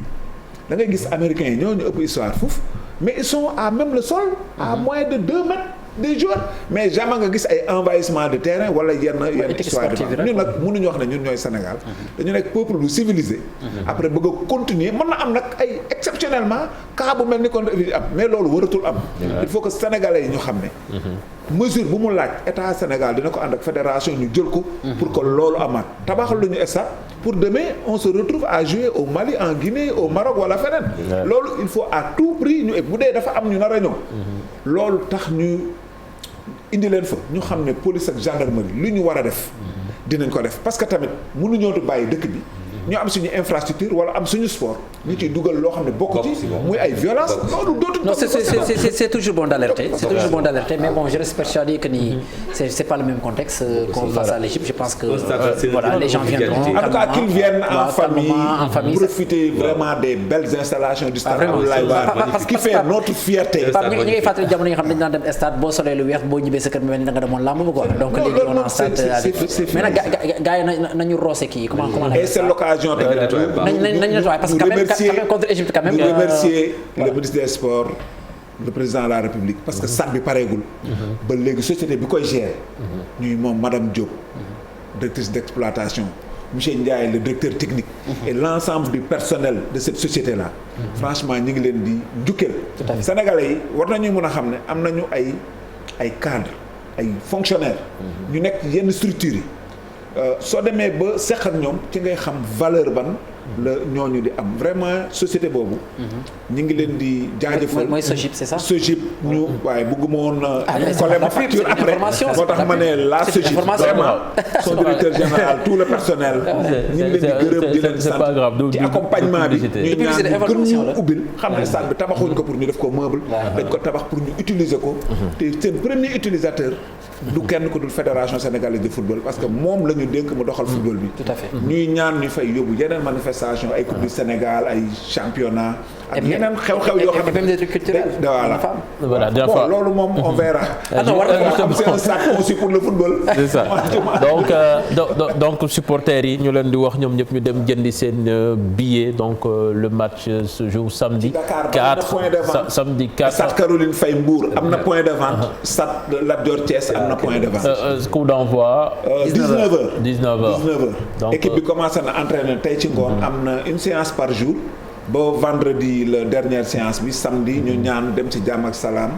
da ngay gis américains yi ñoo ñu ëpp histoire foofu mais ils sont à même le sol à moins de 2 mètres des joueurs mais jamais nga gis ay envahissement de terrain wala yenn histoire de ñun nag mënuñu wax ne ñun ñooy Sénégal dañu nekk peuple lu civilisé après bëgg a continuer mën na am nag ay exceptionnellement cas bu mel ni kon am mais loolu waratul am il faut que sénégalais yi ñu xam ne mesure bu mu laaj état Sénégal dina ko ànd ak fédération ñu jël ko pour que loolu amaat tabaxal lu ñu stade pour demain on se retrouve à jouer au Mali en Guinée au Maroc wala feneen loolu il faut à tout prix ñu bu dee dafa am ñu nar a ñëw loolu tax ñu indi leen fa ñu xam ne police ak gendarmerie lu ñu war a def dinañ ko def parce que tamit mënuñoo bàyyi dëkk bi ñu am suñu infrastructure wala am suñu sport ñu ciy dugal loo xam ne bokk ci muy ay violence loolu dootul non c'est toujours bon d'alerter mais bon je reste persuadé que ni c'est pas le même contexte qu'on face à l'Égypte je pense que voilà les gens viendront en tout cas qu'ils viennent en famille profiter vraiment des belles installations du stade Abdoulaye Wade qui fait notre fierté ñu ngi fàttali jamono yi nga xam ne dañu daan dem stade boo solee lu weex boo ñibbee sa kër mel ni da nga demoon làmb ba quoi donc léegi on a stade mais nag gars yi nañu roose kii comment nañ nettoyer parce que quand même contre Égypte quand même. ñu remercier le ministre des Sports le président de la République parce que stade bi pareegul. ba léegi société bi koy gérer. ñuy moom madame Diop. directrice d'exploitation. monsieur Ndiaye le directeur technique. et l'ensemble du personnel de cette société là. franchement ñu ngi leen di njukkeel. Sénégalais yi war nañu mën a xam ne am nañu ay cadres ay fonctionnaires. ñu nekk yenn structures yi. soo demee ba seq ak ñoom ci ngay xam valeur ban la ñooñu di am vraiment société boobu. ñu ngi leen di jaajëfal. mooy SOGIP c'est ça. SOGIP ñu waaye bëgguma woon. coller ma facture après moo tax ma ne la SOGIP vraiment son directeur général tout le personnel. ñu ngi leen di gërëm di leen sant ci accompagnement bi ñu ñaan gën ñu ubbil xam ne salle bi tabaxuñ ko pour ñu def ko meuble. dañ ko tabax pour ñu utiliser ko. te seen premier utilisateur. du kenn ko dul fédération sénégalaise de football parce que moom la ñu dénk mu doxal football bi. tout à fait ñuy ñaan ñu fay yóbbu yeneen manifestation ay coupe du Sénégal ay championnat. ak yeneen xew-xew yoo xam ne même des trucs culturels. voilà bon loolu moom on verra. c'est un sac aussi pour le football. c'est ça donc supporters yi ñu leen di wax ñoom ñëpp ñu dem jëndi seen billet donc le match se joue samedi. 4 samedi 4. Stade Caroline Faye Mbour am na point de vente. Stade Lat Dior Thiès am na point de vente. coup d'envoi. 19h. donc équipe bi commencé na entraîner tey ci ngoon am na une séance par jour. ba vendredi la dernière séance bi samedi ñu ñaan dem ci jàmm ak salaam.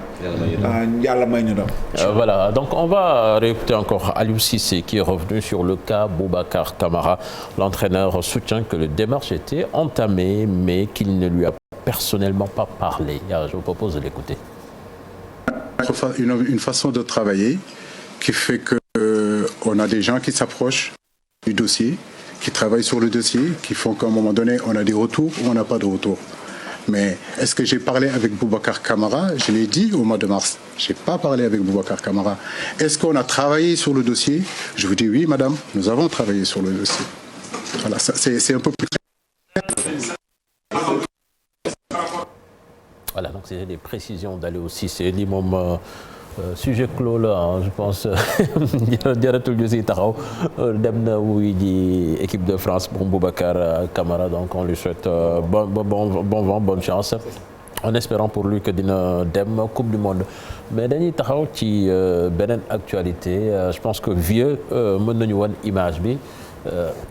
yàlla may ñu dem. Voilà donc on va réécouter encore Aliou Cissé qui est revenu sur le cas Boubacar Kamara. L'entraîneur soutient que les démarches étaient entamées mais qu'il ne lui a personnellement pas parlé. Je vous propose de l'écouter. Une façon de travailler qui fait que on a des gens qui s'approchent du dossier, qui travaillent sur le dossier, qui font qu'à un moment donné, on a des retours ou on n'a pas de retours. Mais est-ce que j'ai parlé avec Boubacar Kamara? Je l'ai dit au mois de mars. Je n'ai pas parlé avec Boubacar Kamara. Est-ce qu'on a travaillé sur le dossier? Je vous dis oui, madame, nous avons travaillé sur le dossier. Voilà, c'est un peu plus clair. Voilà, donc c'est des précisions d'Aliou Cissé li moom sujet clos la je pense jaratul ñu si taxaw dem na wuy ji équipe de France pour Boubacar Kamara donc on lui souhaite bon vent bonne chance en espérant pour lui que dina dem coupe du monde mais dañuy taxaw ci beneen actualité je pense que vieux mën nañu wan image bi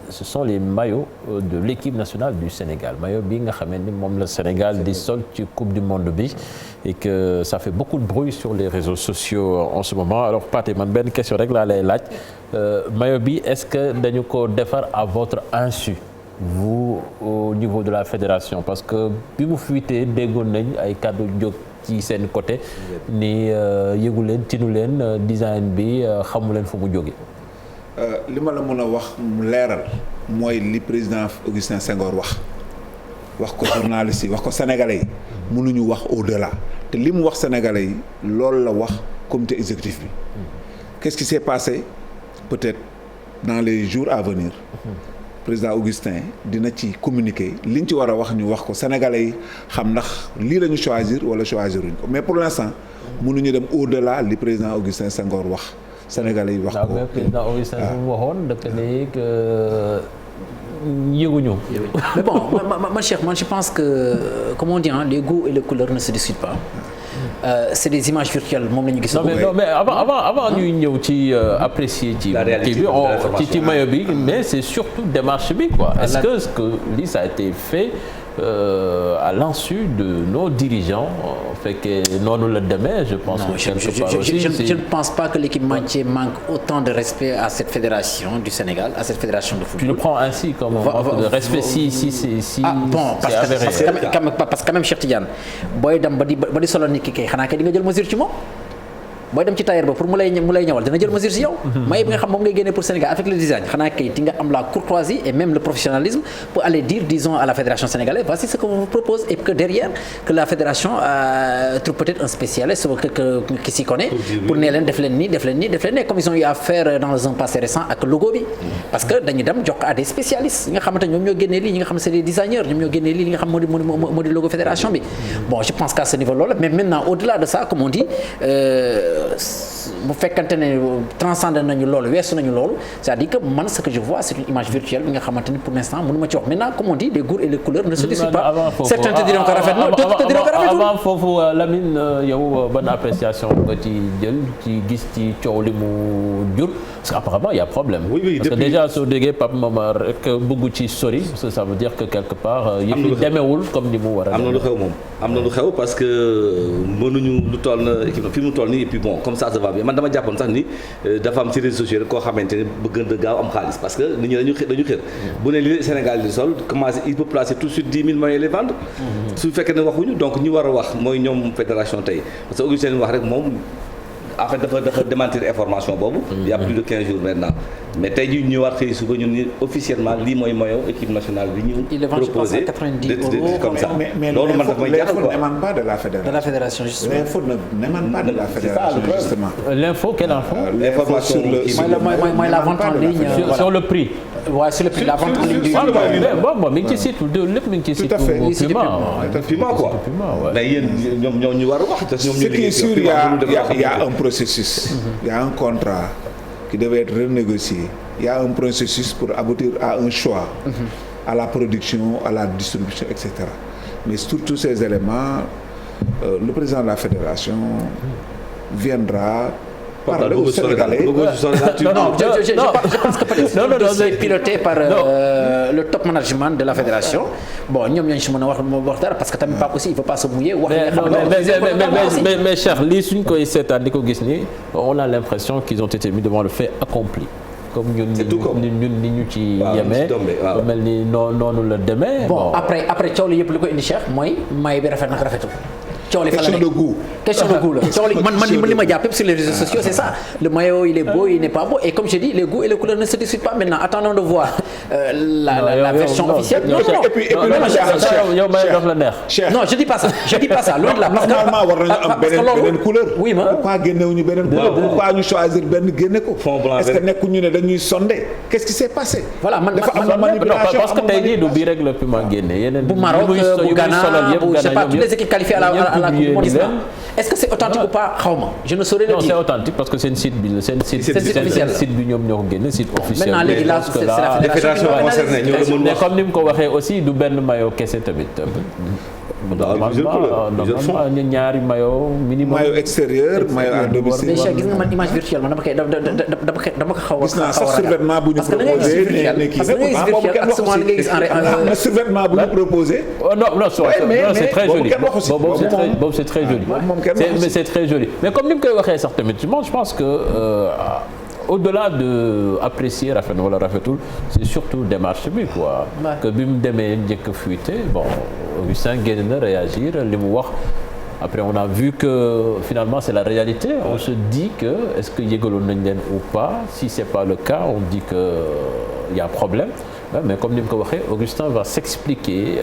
ce sont les maillots de l'équipe nationale du Sénégal maillot bi nga xamee ni moom la Sénégal di sol ci coupe du monde bi et que ça fait beaucoup de bruit sur les réseaux sociaux en ce moment alors Pathé man benn question rek laa lay laaj maillot bi est-ce que dañu ko defar à votre insu vous au niveau de la fédération parce que bi mu fuitee déggoon nañ ay kàddu jóg ci seen côté ni yëgu leen tinu leen design bi xamu leen fu mu jóge li ma la mën a wax mu leeral mooy li président Augustin Senghor wax ko journaliste yi wax ko sénégalais yi mënuñu wax au-delà te li mu wax sénégalais yi loolu la wax comité exécutif bi qu'est-ce qui s'est passé peut-être dans les jours à venir président Augustin dina ci communiquer liñ ci war a wax ñu wax ko sénégalais yi xam ndax lii la ñu choisir wala choisiruñ ko mais pour l'instant mënuñu dem au-delà li président Augustin Senghor wax Sénégalais yi wax ko président Augustin mu waxoon dëkk ne que yëguñu. Mais bon ma Cheikh man je pense que comme on dit les goûts et les couleurs ne se discutent pas. C'est des images virtuelles moom la ñu gis. non mais avant ñuy ñëw ci apprécier ci ci maillot bi mais c'est surtout démarche bi quoi. Est-ce que lii ça a été fait à l'insu de nos dirigeants fekkee noonu la demee je pense que quelque part aussi je ne pense pas que l'équipementier manque autant de respect à cette fédération du Sénégal à cette fédération de football. Tu le prends ainsi comme manque de respect si c'est avéré. Parce que quand même Cheikh Tidiane booy dem ba di solo nit ki kay xanaa kay di nga jël mesure ci moom. booy dem ci tailleur ba pour mu lay ñëwal dina jël mesure si yow. maillot bi nga xam moom ngay génne pour Sénégal avec le design xanaa kay di nga am la courtoisie et même le professionnalisme pour aller dire disons à la fédération sénégalaise voici ce qu'on vous propose et que derrière que la fédération trouve peut-être un spécialiste qui s'y connaît pour ne leen def leen nii comme ils ont eu à faire dans un passé récent ak logo bi. parce que dañu dem jox à des spécialistes yi nga xamante ñoom ñoo génnee lii ñi nga xam c'est des designers ñoom ñoo génnee lii li nga xam moo di logo fédération bi. bon je pense qu'à ce niveau là mais maintenant au-delà de ça comme on dit. bu fekkante ne transcender nañu loolu weesu nañu loolu c'est-à-dire que man ce que je vois c'est une image virtuelle bi nga xamante ni pour l'instant mënu ma ci wax maintenant comme on dit les goûts et les couleurs ne se discutent pas certains te diront que rafet na d'autres te diront que rafetul avant foofu Lamine yow ban appréciation nga ci jël ci gis ci coow li mu jur parce que apparemment il y a problème parce que déjà soo déggee Pape Momar rek bëgg ci sori parce que ça veut dire que quelque part yëf yi demeewul comme ni mu war a am na lu xew moom am na lu xew parce que mënuñu lu toll na équipe fi mu toll nii et puis bon comme ça va bien man dama jàppoon sax ni dafa am ci réseaux sociaux koo xamante ne bëgg na gaaw am xaalis parce que nit ñi dañu xër bu ne li Sénégal di sol commencé il peut placer tout de suite 10 000 moyens les vendre su fekkee ne waxuñu donc ñi war a wax mooy ñoom fédération tey parce que Augustin wax rek moom en fait dafa démentir information boobu il y a plus de 15 jours maintenant mais tey jii ñu war xëy suba ñun ni officiellement lii mooy maillot équipe nationale bi ñu proposé comme ça loolu man daf may jaaxal quoi. n'émane pas de la fédération. De la fédération justement. L'info n'émane pas de la fédération justement. L'info, quelle info? L'information mooy la vente en ligne sur le prix. waaw sur le prix la vente en ligne du. bon mi ngi ci site lépp mi ngi ci site. Puma quoi. mais yéen ñoom ñu war a wax. Ce qui est sûr, il y a un processus. Il y a un contrat qui devait être renégocié. Il y a un processus pour aboutir à un choix, à la production, à la distribution, etc. Mais sur tous ces éléments, le président de la fédération viendra parler aux Sénégalais. Non, je pense que peut-être c'est piloté par le top management de la fédération. Bon, ñoom ñoo ci mën a wax dara parce que tamit Pape aussi il faut pas se mouiller. mais cher lii suñ koy seetaan di ko gis ni on a l'impression qu'ils ont été mis devant le fait accompli. comme ñun ni ñu ci yemee mel ni noonu la demee. bon après coow li yëpp li ko indi Cheikh mooy may bi rafet nag rafetul. question de goût. Question de goût là. man li ma jàpp sur les réseaux sociaux c'est ça. Le maillot il est beau, il n'est pas beau et comme je dis les goûts et les couleurs ne se discutent pas maintenant. Attendons de voir la version officielle. Non. Et puis yow may dox la neex. Non, je dis pas ça. Loolu la parce que normalement war nañu am beneen couleur. Oui ma. Pourquoi génnewuñu beneen couleur? Pourquoi ñu choisir benn génne ko? Est-ce que nekkuñu ne dañuy sondé? Qu'est-ce qui s'est passé? Voilà man manipulation parce que tey jii du bii rek la Puma génne yeneen. Bu Maroc bu Ghana bu je sais pas toutes les équipes qualifiées à la Coupe du Monde. Est-ce que c'est authentique ou pas xawma je ne saurais le dire. Non, c'est authentique parce que c'est un site bi ñoom ñoo ko génne site officiel. Maintenant léegi là c'est la fédération concernée mais comme ni mu ko waxee aussi du benn maillot kese tamit. normalement ñaari maillot minimum. maillot extérieur maillot à domicile. mais Cheikh gis nga man image virtuelle man dama ko xaw a. gis naa sax survêtement bu ñu proposé. parce que ngay gis virtuel ak souvent li ngay gis en survêtement bu ñu proposé. non c'est très joli boobu c'est très joli. mais c'est très joli mais comme ni mu koy waxee sax tamit je pense que. Au-delà de apprécier rafet wala rafetul c'est surtout démarche bi quoi. que bi mu demee njëkk fuité bon Augustin génn na réagir li mu wax après on a vu que finalement c'est la réalité on se dit que est-ce que yëgaloon nañ leen ou pas si c'est pas le cas on dit que il y a problème mais comme ni mu ko waxee Augustin va s'expliquer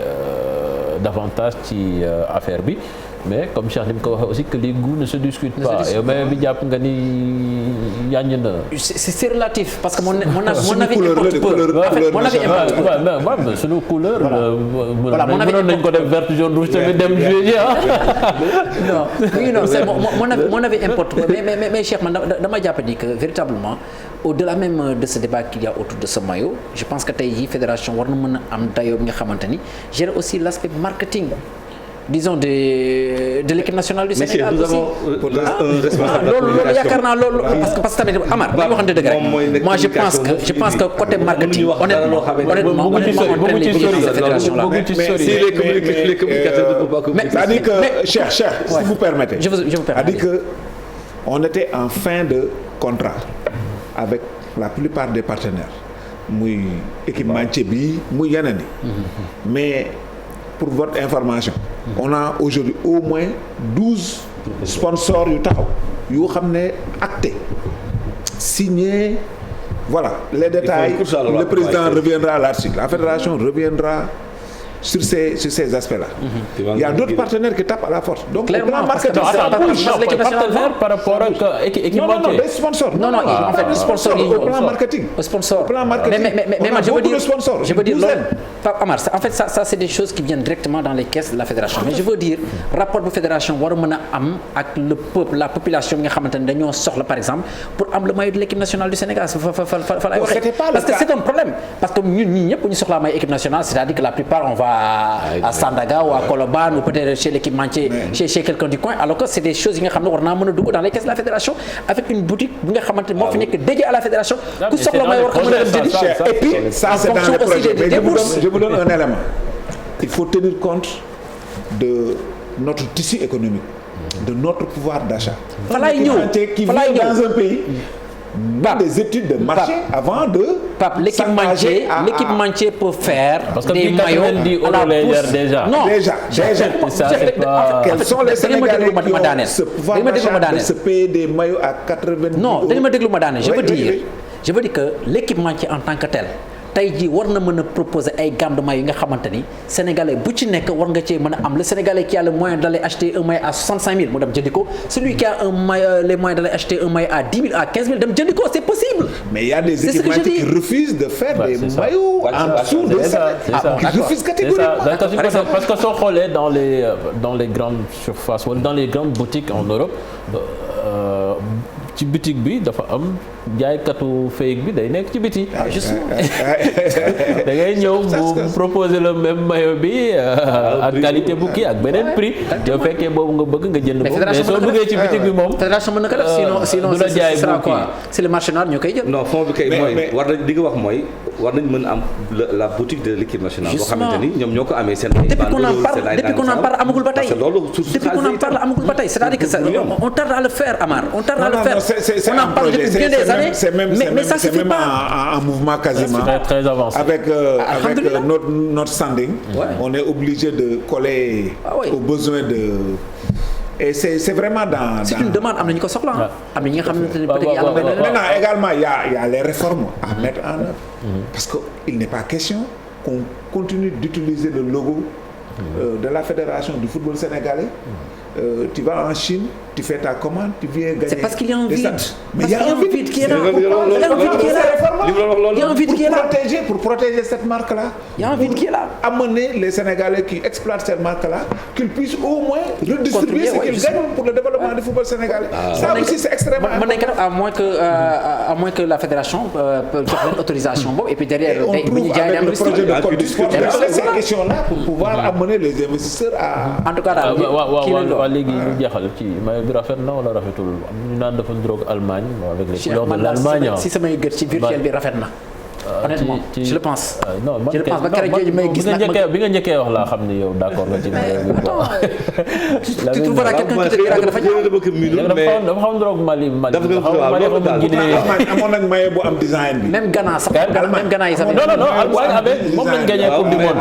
davantage ci affaire bi. mais comme Cheikh ni mu ko waxee aussi que les goûts ne se discutent pas yow même bi jàpp nga ni yàññ na. c'est relatif parce que mon avis importe peu. En fait mon avis importe peu. sunu couleur. voilà mon avis nañ ko def vert jaune rouge tamit dem juillet non c'est mon avis importe peu mais Cheikh man dama jàpp ni que véritablement au-delà même de ce débat qu'il y a autour de ce maillot je pense que tey jii fédération war na mën a am dayoo bi nga xamante ni gérer aussi l'aspect marketing. Disons de l'équipe nationale du Sénégal aussi. loolu yaakaar naa loolu parce que tamit Amar dañu waxante dëgg rek moi je pense que côté marketing honnêtement fédération là. Mais les communicateurs ne peuvent pas. C'est-à-dire que cher si vous permettez. Je vous permets. C'est-à-dire que on était en fin de contrat avec la plupart des partenaires muy équipementier bi muy yeneen yi mais pour votre information on a aujourd'hui au moins 12 sponsors yu taxaw yoo xam ne acté signé voilà les détails le président reviendra là-dessus la fédération reviendra sur ces aspects-là. Il y a d'autres partenaires qui tapent à la porte. Donc clairement, au plan marketing, partenaire par rapport à équipementier. Non, des sponsors. Non, en fait, les sponsors. Au plan marketing. Sponsor. Au plan marketing. Mais je veux dire, Amar, en fait, ça c'est des choses qui viennent directement dans les caisses de la fédération. Mais je veux dire, rapport de fédération war mën a am ak le peuple, la population nga xamante ne dañoo soxla par exemple pour am le maillot de l'équipe nationale du Sénégal. Parce que c'est un problème. Parce que ñun ñi ñëpp ñu soxla maillot équipe nationale, c'est-à-dire que la plupart on va à Sandaga ou à Colobane ou peut-être chez l'équipementier chez quelqu'un du coin alors que c'est des choses yi nga xam ne war naa mën a dugg dans les caisses de la fédération avec une boutique bi nga xamante ne moo fi nekk dédié à la fédération ku soxla may war ko mën a dem jëndi et puis ça c'est dans les projets mais je vous donne un élément il faut tenir compte de notre tissu économique de notre pouvoir d'achat. Un équipementier qui vient dans un pays des études de marché avant de l'équipementier peut faire parce que des maillots à la pousse. Déjà. Non, déjà. Quels sont les Sénégalais qui ont ce pouvoir d'achat de se payer des maillots à 90 €? Non, je veux dire que l'équipementier en tant que tel tey jii war na mën a proposer ay gamme de maillots yi nga xamante ni sénégalais bu ci nekk war nga cee mën a am le sénégalais qui a le moyen d'aller acheter un maillot à 65 000 mu dem jëndi ko celui qui a les moyens d'aller acheter un maillot à 10 000 à 15 000 dem jëndi ko c'est possible. Mais il y a des équipementiers qui refusent de faire des maillots en dessous de ça. Ils refusent catégoriquement. Parce que soo xoolee dans les grandes surfaces wala dans les grandes boutiques en Europe. ci boutique bi dafa am jaaykatu fake bi day nekk ci biti. da ngay ñëw mu proposer le même maillot bi ak qualité bu kii ak beneen prix. yow fekkee boobu nga bëgg nga jënd boobu mais soo duggee ci boutique bi moom. fédération mën na ko def sinon du la jaay bu kii c'est le marché noir ñoo koy jël. non fond bi kay mooy war nañ li nga wax mooy war nañ mën am la boutique de l'équipe nationale. boo xamante ni ñoom ñoo ko amee seen. depuis qu'on en parle amagul ba tey. depuis qu'on en parle amagul ba tey c'est-à-dire que ça on tarde à le faire Amar on tarde à le faire. C'est un projet, c'est même un mouvement quasiment très avancé. Avec notre standing, on est obligé de coller aux besoins de. Et c'est vraiment dans. C'est une demande am nañu ko soxla am na ñi nga xamante ne peut-être yàlla may na leen. Maintenant également il y a les réformes à mettre en œuvre. Parce que il n'est pas question qu'on continue d'utiliser le logo de la fédération du football sénégalais. Tu vas en Chine, tu fais ta commande, tu viens gagner. C'est parce qu'il y a un vide. Mais il y a un vide qui est là. Il y a un vide qui est là. Pour protéger cette marque-là. Il y a un vide qui est là. Amener les Sénégalais qui exploitent cette marque-là, qu'ils puissent au moins redistribuer ce qu'ils gagnent pour le développement du football sénégalais. Ça aussi c'est extrêmement important. À moins que la fédération peut faire une autorisation et puis derrière on trouve avec le projet de code du sport ces questions-là pour pouvoir amener les investisseurs à. En tout cas waaw léegi ñu jeexal ci maillot bi rafet na wala rafetul ñu naan dafa ndroog Allemagne avec les couleurs de l'Allemagne. si samay gët ci virtuel bi rafet na. honnêtement je le pense. non man je le pense ba keroog jooju may gis nag bi nga njëkkee wax laa xam ne yow d'accord nga ci maillot bi. tu trouveras quelqu'un qui te dira que dafa ñaaw. dafa xam ndroog Mali. amoon nañ maillot bu am design bi. même Ghana sax même Ghana yi sax. non Allemagne avec moom lañ gagné coupe du monde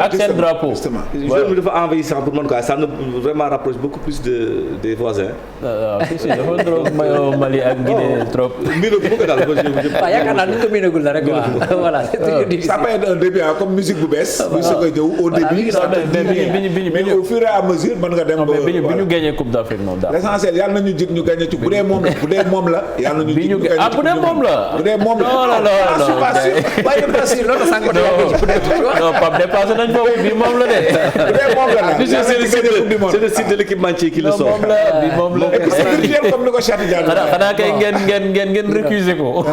ak seen drapeau. jour bi dafa envahissant pour man quoi ça nous vraiment rapproche beaucoup plus des voisins. si dafa ndroog maillot Mali ak Guinée trop. waaw yaakaar naa ni ko miinagul la rek voilà c'est toujours difficile. Ça peut être un début comme musique bu bees. bu soog a ñëw au début. mais au fur et à mesure mën nga dem. bi ñu gagné coupe d'Afrique noonu daal. L'essentiel yàlla na ñu jig ñu gagné ci bu dee moom la yàlla na ñu jig ñu gagné ci. bu dee moom la. bu dee moom la non Pape dépassé nañ foofu bii moom la de. bu dee moom la c'est le site de l'équipementier qui le sort. bi moom la. comme ni ko Cheikh Tidiane. xanaa kay ngeen récuser ko.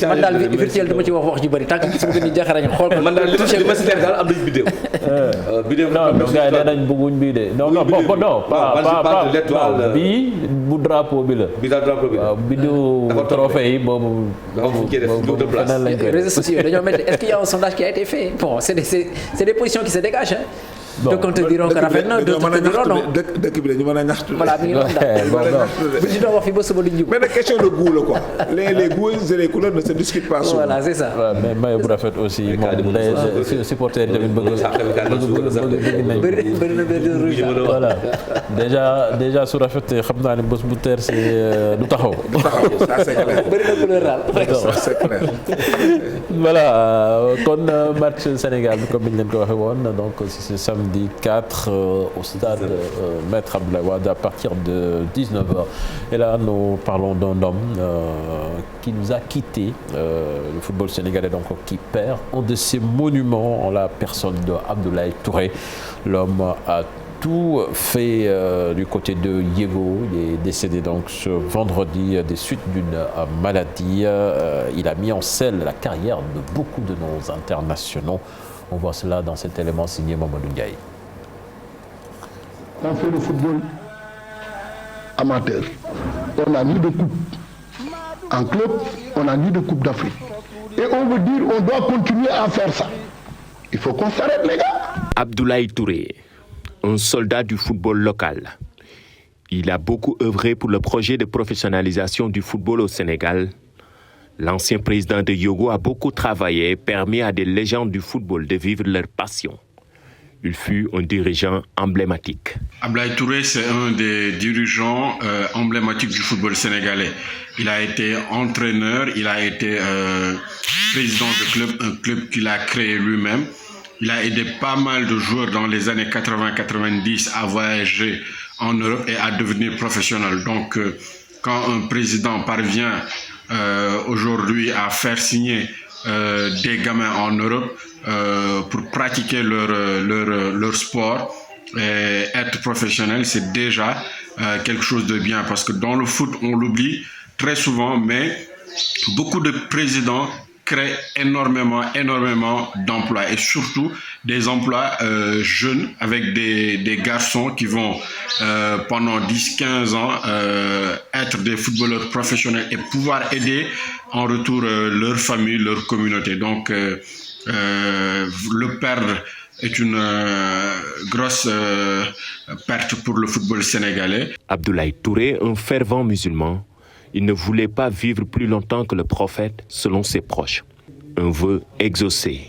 man daal virtuel dama ci wax ju bëri tant que gis nga ni jaxarañ xool ko. man daal li ma si leer daal am nañ vidéo. vidéo non gars yi nee nañ bëgguñ bii de non pas bii bu drapeau bi la. bi drapeau bi la waaw biddew trophée yi boobu. réseaux sociaux dañoo mel est-ce qu'il y a un sondage qui a été fait bon c'est des positions qui se dégagent hein. Donc on te diront que rafet na d'autres te diront non. dëkk bi dañu mën a ñaxtu. voilà mi ngi doon daal bu ñu doon wax fi ba suba duñ jub. mais nag question de goût la quoi les goûts et les couleurs ne se discutent pas souvent. Voilà c'est ça. waaw mais maillot bu rafet aussi moom day supporter tamit bëgg na voilà déjà su rafetee xam naa ne bés bu teer si du taxaw. ça c'est clair. bëri na couleur daal. ça c'est clair. voilà kon match Sénégal bi comme ni ñu leen ko waxee woon donc c'est samedi 4 au stade Maître Abdoulaye Wade à partir de 19h. Et là, nous parlons d'un homme qui nous a quitté, le football sénégalais donc qui perd un de ses monuments en la personne de Abdoulaye Touré. L'homme a tout fait du côté de Yego. Il est décédé donc ce vendredi des suites d'une maladie. Il a mis en scène la carrière de beaucoup de nos internationaux. On voit cela dans cet élément signé Mamadou Ndiaye. On fait le football amateur. On n'a ni de coupe. En club, on n'a ni de coupe d'Afrique. Et on veut dire on doit continuer à faire ça. Il faut qu'on s'arrête les gars. Abdoulaye Touré, un soldat du football local. Il a beaucoup œuvré pour le projet de professionnalisation du football au Sénégal. L'ancien président de Yogo a beaucoup travaillé et permis à des légendes du football de vivre leur passion. Il fut un dirigeant emblématique. Abdoulaye Touré, c'est un des dirigeants emblématiques du football sénégalais. Il a été entraîneur, il a été président de club, un club qu'il a créé lui-même. Il a aidé pas mal de joueurs dans les années 80-90 à voyager en Europe et à devenir professionnel. Donc, quand un président parvient aujourd'hui à faire signer des gamins en Europe pour pratiquer leur sport et être professionnel, c'est déjà quelque chose de bien. Parce que dans le foot, on l'oublie très souvent, mais beaucoup de présidents créent énormément d'emplois et surtout des emplois jeunes avec des garçons qui vont pendant 10-15 ans être des footballeurs professionnels et pouvoir aider en retour leur famille, leur communauté. Donc le perdre est une grosse perte pour le football sénégalais. Abdoulaye Touré, un fervent musulman, il ne voulait pas vivre plus longtemps que le prophète, selon ses proches. Un vœu exaucé.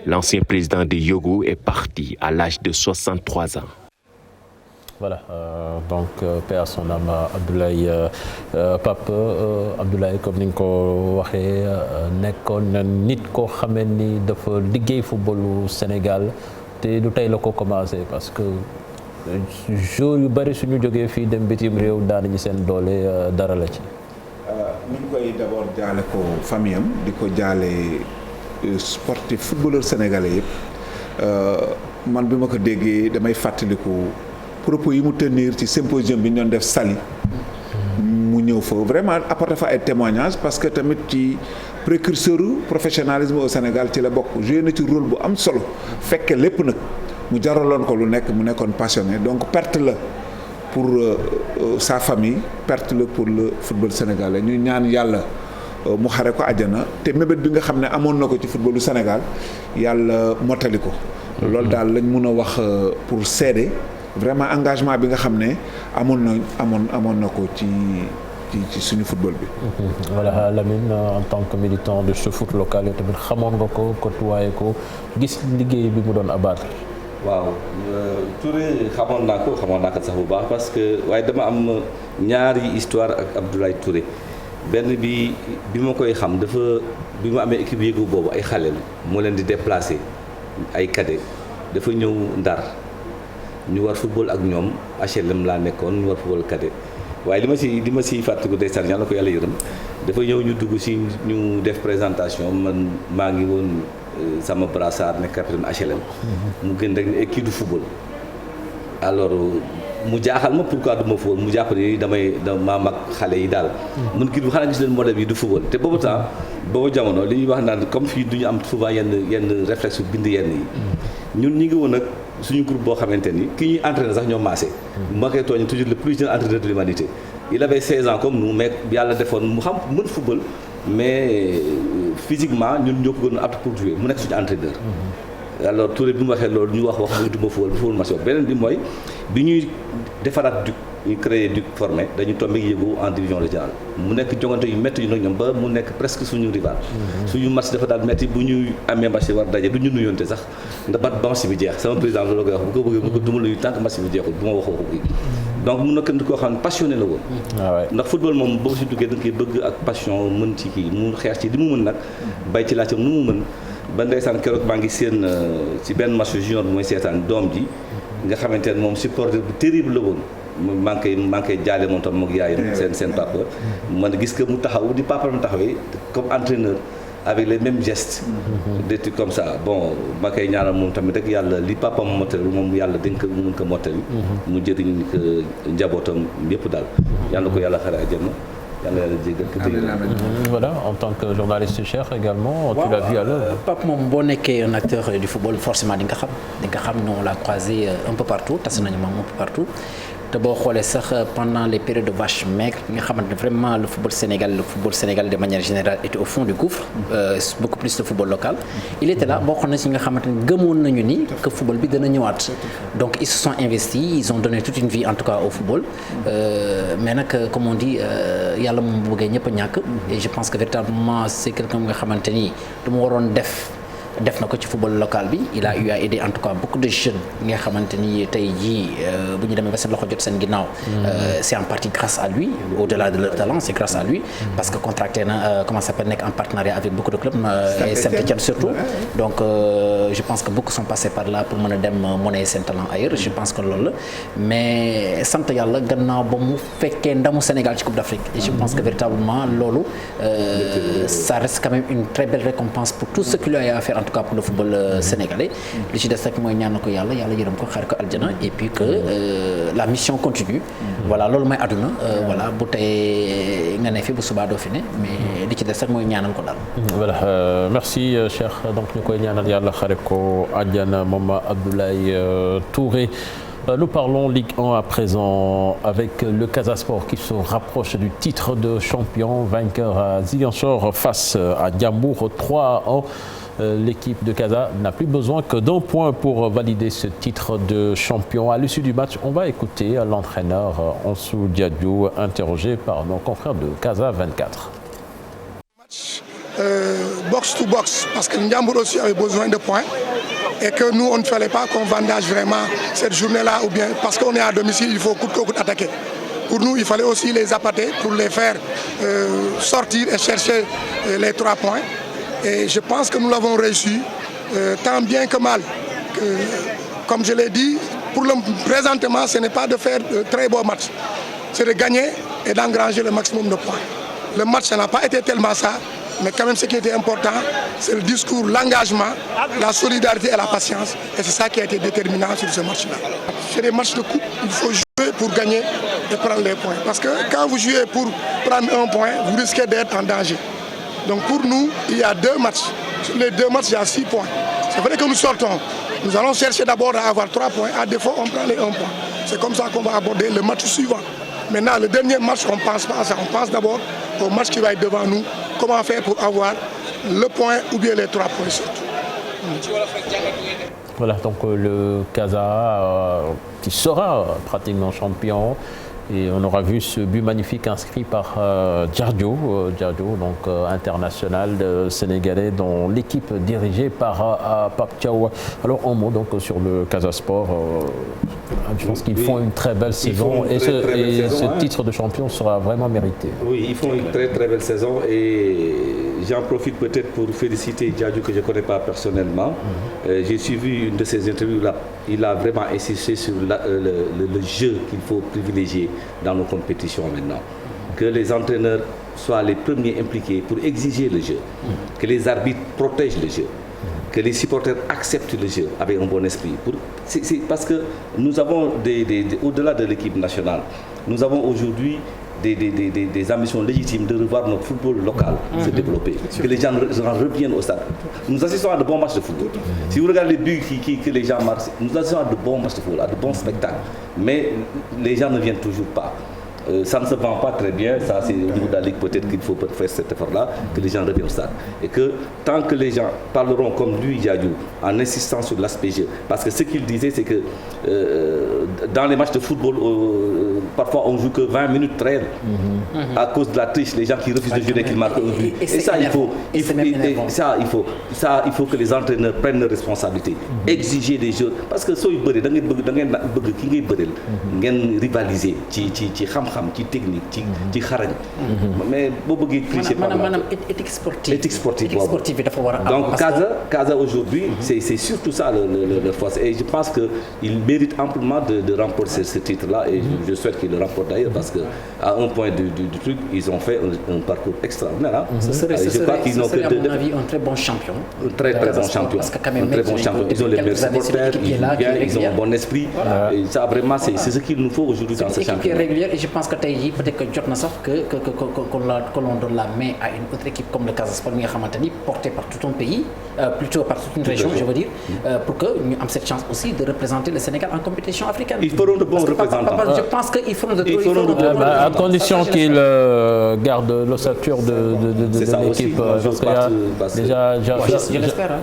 L'ancien président de Yogo est parti à l'âge de 63 ans. Voilà, donc paix à son âme Abdoulaye Pape Abdoulaye comme ni nga ko waxee nekkoon na nit koo xamee ni dafa liggéey footballu Sénégal te du tey la ko commencé parce que joueurs yu bari suñu jógee fii dem bitim réew daanañu seen doole dara la ci. ñu ngi koy d'abord jaale ko famille am di ko jaale sportif footballeur sénégalais yëpp man bi ma ko déggee damay fàttaliku propos yi mu tenir ci symposium bi ñu doon def Saly mu ñëw fa vraiment apporter fa ay témoignages parce que tamit ci précurseur professionnalisme au Sénégal ci la bokk joué na ci rôle bu am solo fekke lépp nag mu jaraloon ko lu nekk mu nekkoon passionné donc perte la pour sa famille perte la pour le football sénégalais ñu ñaan yàlla mu xare ko àjjana te mébét bi nga xam ne amoon na ko ci footballu Sénégal yàlla mottali ko loolu daal lañ mun a wax pour seede vraiment engagement bi nga xam ne amoon na ko ci suñu football bi. Voilà Lamine en tant que militant de ce foot local yow tamit xamoon nga ko côtoyé ko gis liggéey bi mu doon abattre. waaw Touré xamoon naa ko sax bu baax parce que waaye dama am ñaari histoire ak Abdoulaye Touré benn bi ma koy xam dafa bi mu amee équipe yéegu boobu ay xaleel moo leen di déplacé ay cadet dafa ñëw Ndar. ñu war football ak ñoom HLM laa nekkoon ñu war football cadet waaye li ma si fàttaliku ndeysaan yàlla ko yàlla yërëm dafa ñëw ñu dugg si ñu def présentation man maa ngi woon sama brassard nekk capitaine HLM. mu gën rek ne kii du football. alors mu jaaxal ma pourquoi du ma football mu jàpp ni dama mag xale yi daal. mun kii du xanaa gis leen modèle yi du football te boobu temps boobu jamono li ñuy wax naan comme fii du ñu am souvent yenn réflexe yu bind yenn yi. ñun ñi ngi woon nag suñu groupe boo xamante ni ki ñuy entraîné sax ñoo maasee. ma koy tooñ toujours le plus jeune entraîneur de l'humanité il avait 16 ans comme nous mais yàlla defoon mu xam mën football mais physiquement ñun ñoo ko gën a apte pour jouer mu nekk suñu entraîneur. alors Touré bi mu waxee loolu ñu wax muy duma football match beneen bi mooy bi ñuy defaraat DUC ñu créé DUC formé dañu tombé yëgu en division régionale mu nekk jongante yu métti yu nag ñoom ba mu nekk presque suñu rival. suñu match dafa daal métti bu ñuy amee match war daje du ñu nuyoonte sax ndax ba match bi jeex sama président loolu koy wax bu ko bëggee bu ko duma nuyu tant que match bi jeexul du ma wax waxu donc mun na kenn koo xam ne passionné la woon. ndax football moom boo si duggee da nga koy bëgg ak passion mën ci kii mu xeex ci li mu mën nag bay ci laajte nu mu mën. ba ndeysaan keroog maa ngi seen ci benn match junior bu mooy seetaan doom ji nga xamante ne moom supporter bu terrible la woon maa ngi koy jaale moom tam moog yaayam seen papa man gis que mu taxaw di papa mu taxawee comme entraîneur avec les mêmes gestes des trucs comme ça bon ma koy ñaanal moom tamit rek yàlla li papa mu mottali moom yàlla dañ ko mën ko mottali mu jëriñ ko njabootam yëpp daal yàlla ko yàlla xare àjjana. Voilà, en tant que journaliste cher également, tu l'as vu à l'œuvre. Pape moom boo nekkee un acteur du football forcément di nga xam nous on l'a croisé un peu partout tas nañu moom un peu partout te boo xoolee sax pendant les périodes de vache maigre nga xamante ne vraiment le football sénégalais de manière générale était au fond du gouffre beaucoup plus le football local il était là bokk na ci nga xamante ne gëmoon nañu ni que football bi dana ñëwaat donc ils se sont investis ils ont donné toute une vie en tout cas au football mais nag comme on dit yàlla moom bu bëggee ñëpp a ñàkk et je pense que véritablement c'est quelqu'un nga xamante ni lu mu waroon def na ko ci football local bi il a eu à aider en tout cas beaucoup de jeunes nga xamante ni tey jii bu ñu demee ba seen loxo jot seen ginnaaw c'est en partie grâce à lui au-delà de leur talent c'est grâce à lui parce que contracté na comment ça s'appelle nekk en partenariat avec beaucoup de clubs et Saint-Étienne surtout donc je pense que beaucoup sont passés par là pour mën a dem monnayer seen talent ailleurs je pense que loolu la mais sant yàlla gannaaw ba mu fekkee ndamu Sénégal ci Coupe d'Afrique et je pense que véritablement loolu ça reste quand même une très belle récompense pour tout ce qu'il a à faire en tout cas pour le football sénégalais li ci des rek mooy ñaan na ko yàlla yërëm ko xaar ko aljana et puis que la mission continue voilà loolu mooy àdduna voilà bu tey nga ne fi bu subaa doo fi ne mais li ci des rek mooy ñaanal ko daal. voilà merci Cheikh donc ñu koy ñaanal yàlla xaar ko aljana moom Abdoulaye Touré. Nous parlons Ligue 1 à présent avec le Casa Sport qui se rapproche du titre de champion, vainqueur à Ziguinchor face à Ndiambour 3-1. L'équipe de Casa n'a plus besoin que d'un point pour valider ce titre de champion. À l'issue du match, on va écouter l'entraîneur Ansou Diadio interrogé par nos confrères de Casa 24. Box to box parce que Ndiambour aussi avait besoin de points et que nous on ne fallait pas qu'on vendage vraiment cette journée-là ou bien parce qu'on est à domicile il faut coûte que coûte attaquer. Pour nous il fallait aussi les appâter pour les faire sortir et chercher les 3 points et je pense que nous l'avons réussi tant bien que mal. Comme je l'ai dit pour le présentement ce n'est pas de faire de très beaux matchs, c'est de gagner et d'engranger le maximum de points. Le match ça n'a pas été tellement ça. Mais quand même ce qui était important, c'est le discours, l'engagement, la solidarité et la patience. Et c'est ça qui a été déterminant sur ce match-là. C'est des matchs de coupe, il faut jouer pour gagner et prendre les points. Parce que quand vous jouez pour prendre un point, vous risquez d'être en danger. Donc pour nous, il y a 2 matchs. Sur les 2 matchs, il y a 6 points. C'est vrai que nous sortons. Nous allons chercher d'abord à avoir 3 points. À défaut, on prend les 1 point. C'est comme ça qu'on va aborder le match suivant. Maintenant, le dernier match, on ne pense pas à ça. On pense d'abord au match qui va être devant nous. Comment faire pour avoir le point ou bien les 3 points surtout. Voilà, donc le Casa qui sera pratiquement champion. Et on aura vu ce but magnifique inscrit par Diadio, donc international sénégalais, dont l'équipe dirigée par Pape Thiaw. Alors un mot donc sur le Casa Sport. Je pense qu'ils font une très belle saison et ce titre de champion sera vraiment mérité. Oui, ils font une très très belle saison et j'en profite peut-être pour féliciter Diadio que je ne connais pas personnellement. J'ai suivi une de ses interviews là. Il a vraiment insisté sur le jeu qu'il faut privilégier dans nos compétitions maintenant. Que les entraîneurs soient les premiers impliqués pour exiger le jeu. Que les arbitres protègent le jeu. Que les supporters acceptent le jeu avec un bon esprit. C'est parce que nous avons, au-delà de l'équipe nationale, nous avons aujourd'hui des ambitions légitimes de revoir notre football local se développer, que les gens reviennent au stade. Nous assistons à de bons matchs de football. Si vous regardez les buts que les gens marquent, nous assistons à de bons matchs de football, à de bons spectacles. Mais les gens ne viennent toujours pas. Ça ne se vend pas très bien, ça c'est au niveau de la Ligue peut-être qu'il faut faire cet effort-là, que les gens reviennent au stade. Et que tant que les gens parleront comme lui, Diadio, en insistant sur l'aspect jeu, parce que ce qu'il disait c'est que dans les matchs de football, parfois on joue que 20 minutes réelles à cause de la triche, les gens qui refusent de jouer et qui marquent un but. Et ça il faut que les entraîneurs prennent leurs responsabilités, exiger des jeux, parce que sooy bëri da ngeen bëgg ki ngay bëreel ngeen rivaliser ci ci technique ci xarañ mais boo bëggee tricher maanaam éthique sportive bi dafa war a am. donc Casa aujourd'hui c'est surtout ça le force et je pense que il mérite amplement de remporter ce titre là et je souhaite qu'il le remporte d'ailleurs parce que à un point du truc ils ont fait un parcours extraordinaire. Ce serait à mon avis un très bon champion. Un très bon champion. Parce que quand même un très bon champion. Ils ont les meilleurs supporters, ils ont un bon esprit. Et ça vraiment c'est ce qu'il nous faut aujourd'hui dans ce championnat. Et je pense pense que tey jii peut-être que jot na sax que l'on donne la main à une autre équipe comme le Casa Sport mi nga xamante ni porté par tout un pays plutôt par toute une région je veux dire pour que ñu am cette chance aussi de représenter le Sénégal en compétition africaine. Ils feront de bons représentants. Je pense qu'ils feront de à condition qu'ils gardent l'ossature de l'équipe. Parce qu'il y a déjà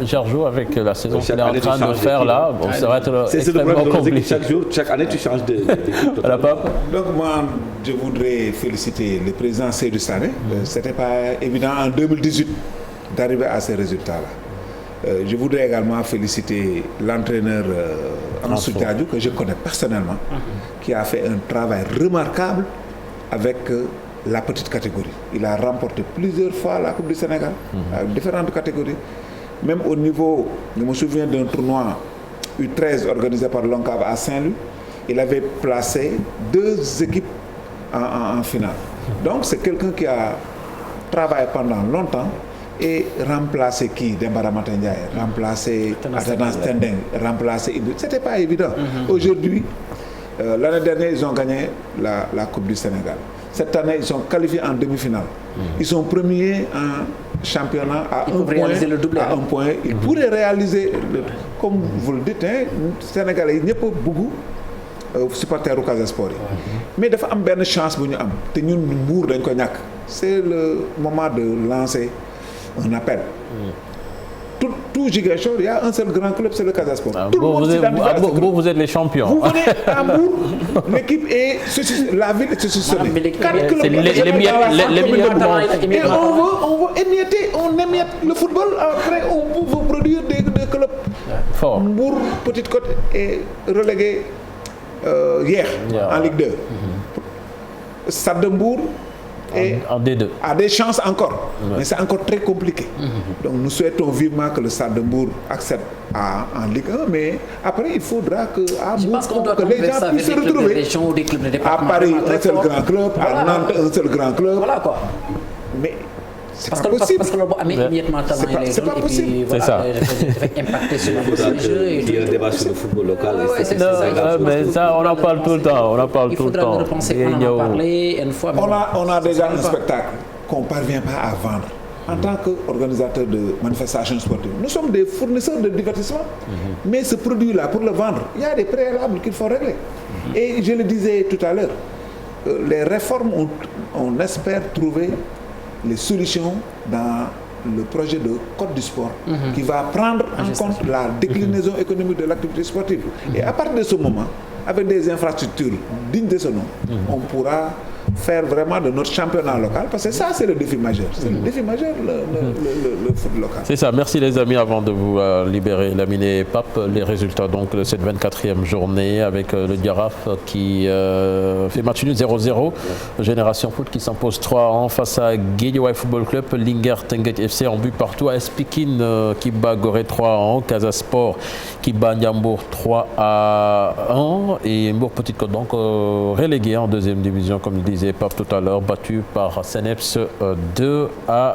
Georges avec la saison qu'il est en train de faire là, ça va être extrêmement compliqué. Chaque année, tu changes d'équipe. Donc moi, je voudrais féliciter le président Seydou Sané. C'était pas évident en 2018 d'arriver à ces résultats-là. Je voudrais également féliciter l'entraîneur Ansou Diadio, que je connais personnellement, qui a fait un travail remarquable avec la petite catégorie. Il a remporté plusieurs fois la Coupe du Sénégal, avec différentes catégories. Même au niveau, je me souviens d'un tournoi U13 organisé par l'ONCAV à Saint-Louis, il avait placé 2 équipes en finale. Donc c'est quelqu'un qui a travaillé pendant longtemps et remplacé qui Dembara Matendiaye, remplacé Atanas Tendeng, remplacé Ibou. C'était pas évident. Aujourd'hui, l'année dernière, ils ont gagné la Coupe du Sénégal. Cette année, ils sont qualifiés en demi-finale. Ils sont premiers en championnat à un point. Ils pourraient réaliser, comme vous le dites, Sénégalais, il n'y a pas beaucoup supporters au Casa Sport. Mais il y a une chance pour nous. C'est le moment de lancer un appel. Tout Ziguinchor, il y a un seul grand club, c'est le Casa Sport. Vous êtes les champions. Vous venez à Bourg, l'équipe est la ville est suscitée. 4 clubs. Les meilleurs du monde. Et on veut émietter, on émiette le football, après on veut produire des clubs forts. Bourg, Petite Côte est relégué hier en Ligue 2. Stade de Mbour en D2. A des chances encore, mais c'est encore très compliqué. Donc nous souhaitons vivement que le Stade de Mbour accède en Ligue 1, mais après il faudra que les gens puissent se retrouver. À Paris, un seul grand club, à Nantes, un seul grand club. Voilà quoi. Mais c'est pas possible. Parce que l'on a immédiatement c'est pas possible. C'est ça. Impacter sur le jeu. Il y a un débat sur le football local. Mais ça, on en parle tout le temps. Il faudra le repenser, on en a parlé une fois. On a déjà un spectacle qu'on ne parvient pas à vendre. En tant qu'organisateur de manifestations sportives, nous sommes des fournisseurs de divertissement. Mais ce produit-là, pour le vendre, il y a des préalables qu'il faut régler. Et je le disais tout à l'heure, les réformes, on espère trouver les solutions dans le projet de Code du sport qui va prendre en compte la déclinaison économique de l'activité sportive. Et à partir de ce moment, avec des infrastructures dignes de ce nom, on pourra faire vraiment de notre championnat local, parce que ça c'est le défi majeur. C'est le défi majeur, le foot local. C'est ça. Merci les amis. Avant de vous libérer, Lamine et Pape, les résultats donc de cette 24e journée avec le Jaraaf qui fait match nul 0-0. Génération Foot qui s'impose 3-1 face à Guédiawaye Football Club. Linguère Teungueth FC en but partout. AS Pikine qui bat Gorée 3-1. Casa Sport qui bat Ndiambour 3-1. Et Mbour Petite Côte donc relégué en deuxième division, comme il disait Pape tout à l'heure, battu par Seneps 2-1.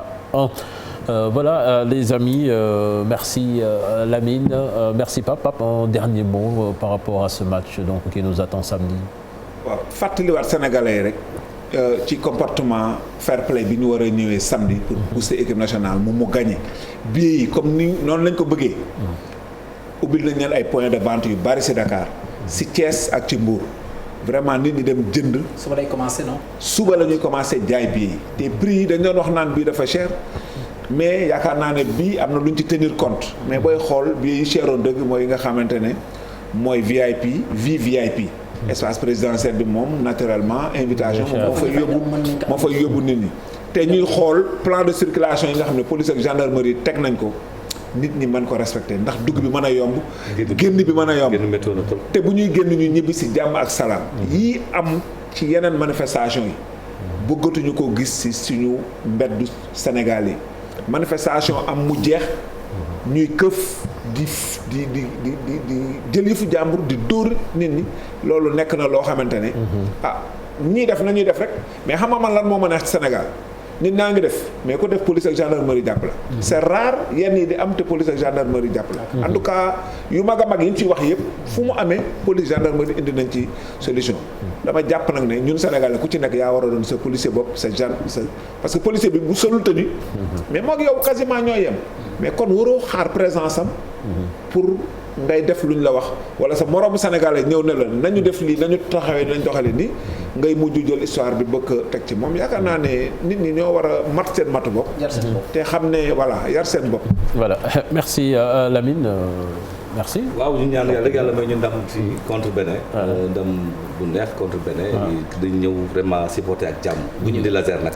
Voilà les amis, merci Lamine, merci Pape. Un dernier mot par rapport à ce match donc, qui nous attend samedi. Fàttaliwaat Sénégalais rek ci comportement fair play bi ñu war a ñëwee samedi pour pousser équipe nationale moom mu gagné billets yi comme ni noonu lañ ko bëggee. ubbil nañ leen ay points de vente yu bari ci Dakar ci Thiès ak ci Mbour. Vraiment nit ñi dem jënd. suba lay commencé non. suba la ñuy commencé jaay bii te prix yi dañ doon wax naan bii dafa cher mais yaakaar naa ne bii am na lu ñu ci tenir compte mais booy xool bii yi cheroon dëgg mooy yi nga xamante ne mooy VIP VVIP. espace présidentiel bi moom naturellement invitation moo fay yóbbu nit ñi. te ñuy xool plan de circulation yi nga xam ne police ak gendarmerie teg nañ ko. nit ñi mën ko respecté ndax dugg bi mën a yomb génn bi mën a yomb te bu ñuy génn ñu ñibbi ci jàmm ak salaam yii am ci yeneen manifestation yi bëggatuñu ko gis ci suñu mbeddu Sénégal yi manifestation am mu jeex ñuy këf di jël yëfu jàmbur di dóor nit ñi loolu nekk na loo xamante ne ñii def nañuy def rek mais xam nga man lan moo ma neex ci Sénégal nit ñaa ngi def mais ku def police ak gendarmerie jàpp la. c'est rare yenn yi di am te police ak gendarmerie jàpp la. en tout cas yu mag a mag yi ñu ciy wax yëpp fu mu amee police gendarmerie indi nañ ci solution. dama jàpp nag ne ñun Sénégalais ku ci nekk yaa war a doon sa policier bopp sa parce que policier bi bu solul tenue mais moog yow quasiment ñoo yem. mais kon waroo xaar présence am. pour ngay def luñ la wax wala sa moroomu Sénégalais ñëw ne la nañu def lii nañu taxawee nañ doxale nii ngay mujj jël histoire bi bëgg teg ci moom yaakaar naa ne nit ñi ñoo war a mat seen matu bopp. te xam ne voilà yar seen bopp. voilà merci Lamine. merci. waaw ñu ñaan yàlla rek yàlla may ñu ndam ci contre Bénin. ndam bu neex contre Bénin. dañ ñëw vraiment supporter ak jàmm. bu ñu indi laser nag.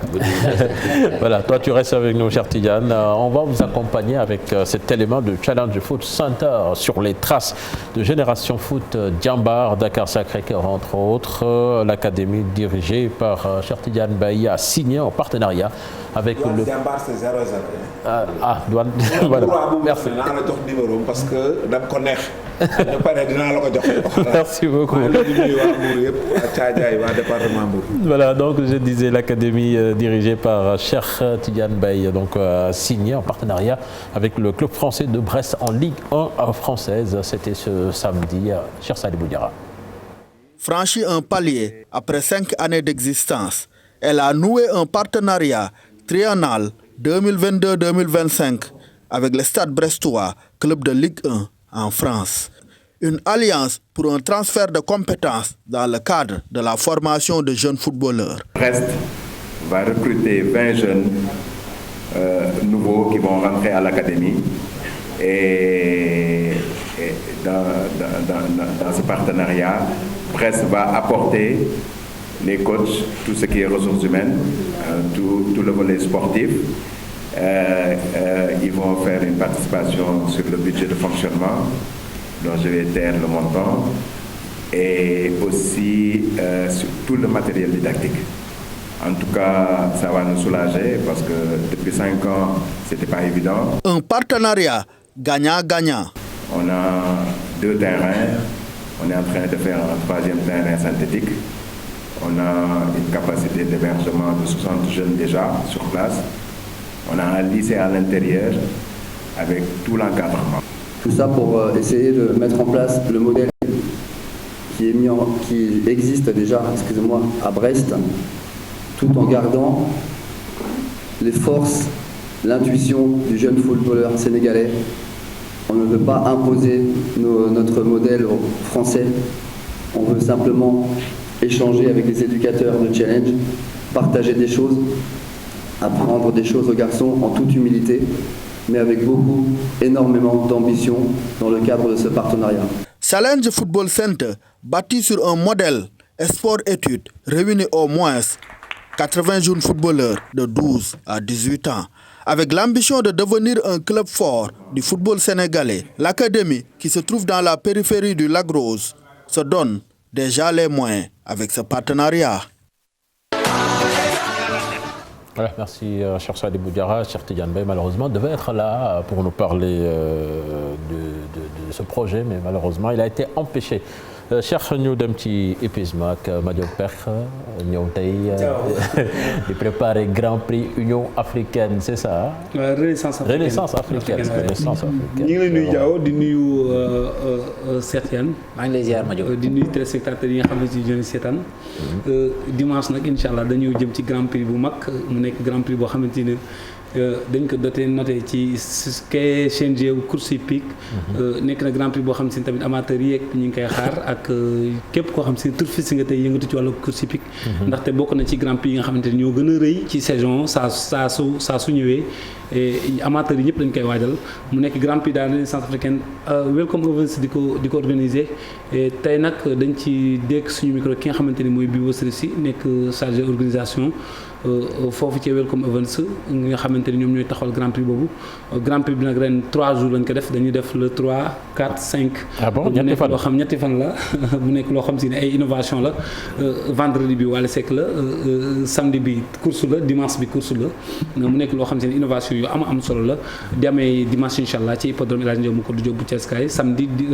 voilà toi tu restes avec nous cher Tidiane. On va vous accompagner avec cet élément de Challenge Foot Center sur les traces de Génération Foot Diambar Dakar Sacré-Cœur entre autres. L'académie dirigée par cher Tidiane Mbaye a signé en partenariat avec le. Diambar c'est 0-0. Douane voilà merci. naa la jox numéro parce que da nga ko neex. ñu pare dinaa la ko jox. Merci beaucoup. maa ngi nuyu waa Mbour yëpp waa Thiadiaye waa département Mbour. Voilà donc je disais l'académie dirigée par Cheikh Tidiane Mbaye donc signé en partenariat avec le club français de Brest en Ligue 1 française. C'était ce samedi. Cheikh Sadibou Diarra. Franchi un palier après 5 années d'existence, elle a noué un partenariat triennal 2022-2025 avec le Stade Brestois, club de Ligue 1 en France. Une alliance pour un transfert de compétences dans le cadre de la formation de jeunes footballeurs. Brest va recruter 20 jeunes nouveaux qui vont rentrer à l'académie et dans ce partenariat, Brest va apporter les coachs, tout ce qui est ressources humaines, tout le volet sportif. Ils vont faire une participation sur le budget de fonctionnement, dont je vais taire le montant, et aussi sur tout le matériel didactique. En tout cas, ça va nous soulager parce que depuis 5 ans, ce n'était pas évident. Un partenariat gagnant-gagnant. On a 2 terrains. On est en train de faire un 3e terrain synthétique. On a une capacité d'hébergement de 60 jeunes déjà sur place. On a un lycée à l'intérieur avec tout l'encadrement. Tout ça pour essayer de mettre en place le modèle qui existe déjà, à Brest, tout en gardant les forces, l'intuition du jeune footballeur sénégalais. On ne veut pas imposer notre modèle français. On veut simplement échanger avec les éducateurs de Challenge, partager des choses, apprendre des choses aux garçons en toute humilité, mais avec énormément d'ambition dans le cadre de ce partenariat. Challenge Football Center, bâti sur un modèle sport-études, réunit au moins 80 jeunes footballeurs de 12 à 18 ans. Avec l'ambition de devenir un club fort du football sénégalais, l'académie, qui se trouve dans la périphérie du Lac Rose, se donne déjà les moyens avec ce partenariat. Voilà, merci cher Sadibou Diarra. Cher Tidiane Mbaye malheureusement devait être là pour nous parler de ce projet, mais malheureusement il a été empêché. Cheikh ñu dem ci épuisement ak Madiop Pekh ñëw tey di préparer Grand Prix Union africaine, c'est ça. Renaissance africaine. ñu ngi lay nuyu Diaw di nuyu Sertiane. maa ngi lay ziar Madiop. di nuyu téléspectateurs yi nga xam ne ci jeunes seetaan. Dimanche nag incha allah dañu jëm ci Grand Prix bu mag mu nekk Grand Prix boo xamante ni dañ ko noté ci CNG course hippique. nekk na Grand Prix boo xam si tamit amateurs yi ñu ngi koy xaar ak képp koo xam si turfiste nga tey yëngatu ci wàllu course hippique. ndaxte bokk na ci Grand Prix yi nga xamante ni ñoo gën a rëy ci saison saa su ñëwee amateurs yi ñëpp dañ koy waajal mu nekk Grand Prix daal Renaissance africaine Welcome Ovens di ko organiser tey nag dañ ci dégg suñu micro ki nga xamante ni mooy Bibo Srissi nekk chargé organisation. foofu ci Welcome Events nga xamante ni ñoom ñooy taxawal Grand Prix boobu Grand Prix bi nag ren 3 jours lañ ko def dañuy def le 3 4 5. ah bon ñetti fan la bu nekk loo xam si ne ay innovation la vendredi bi Wally Seck la samedi bi course la dimanche bi course la mu nekk loo xam si ne innovation yu am solo la di amee dimanche incha allah ci hippodrome El Hadji Ndiaw Macodou Diop bu Thiès Kaay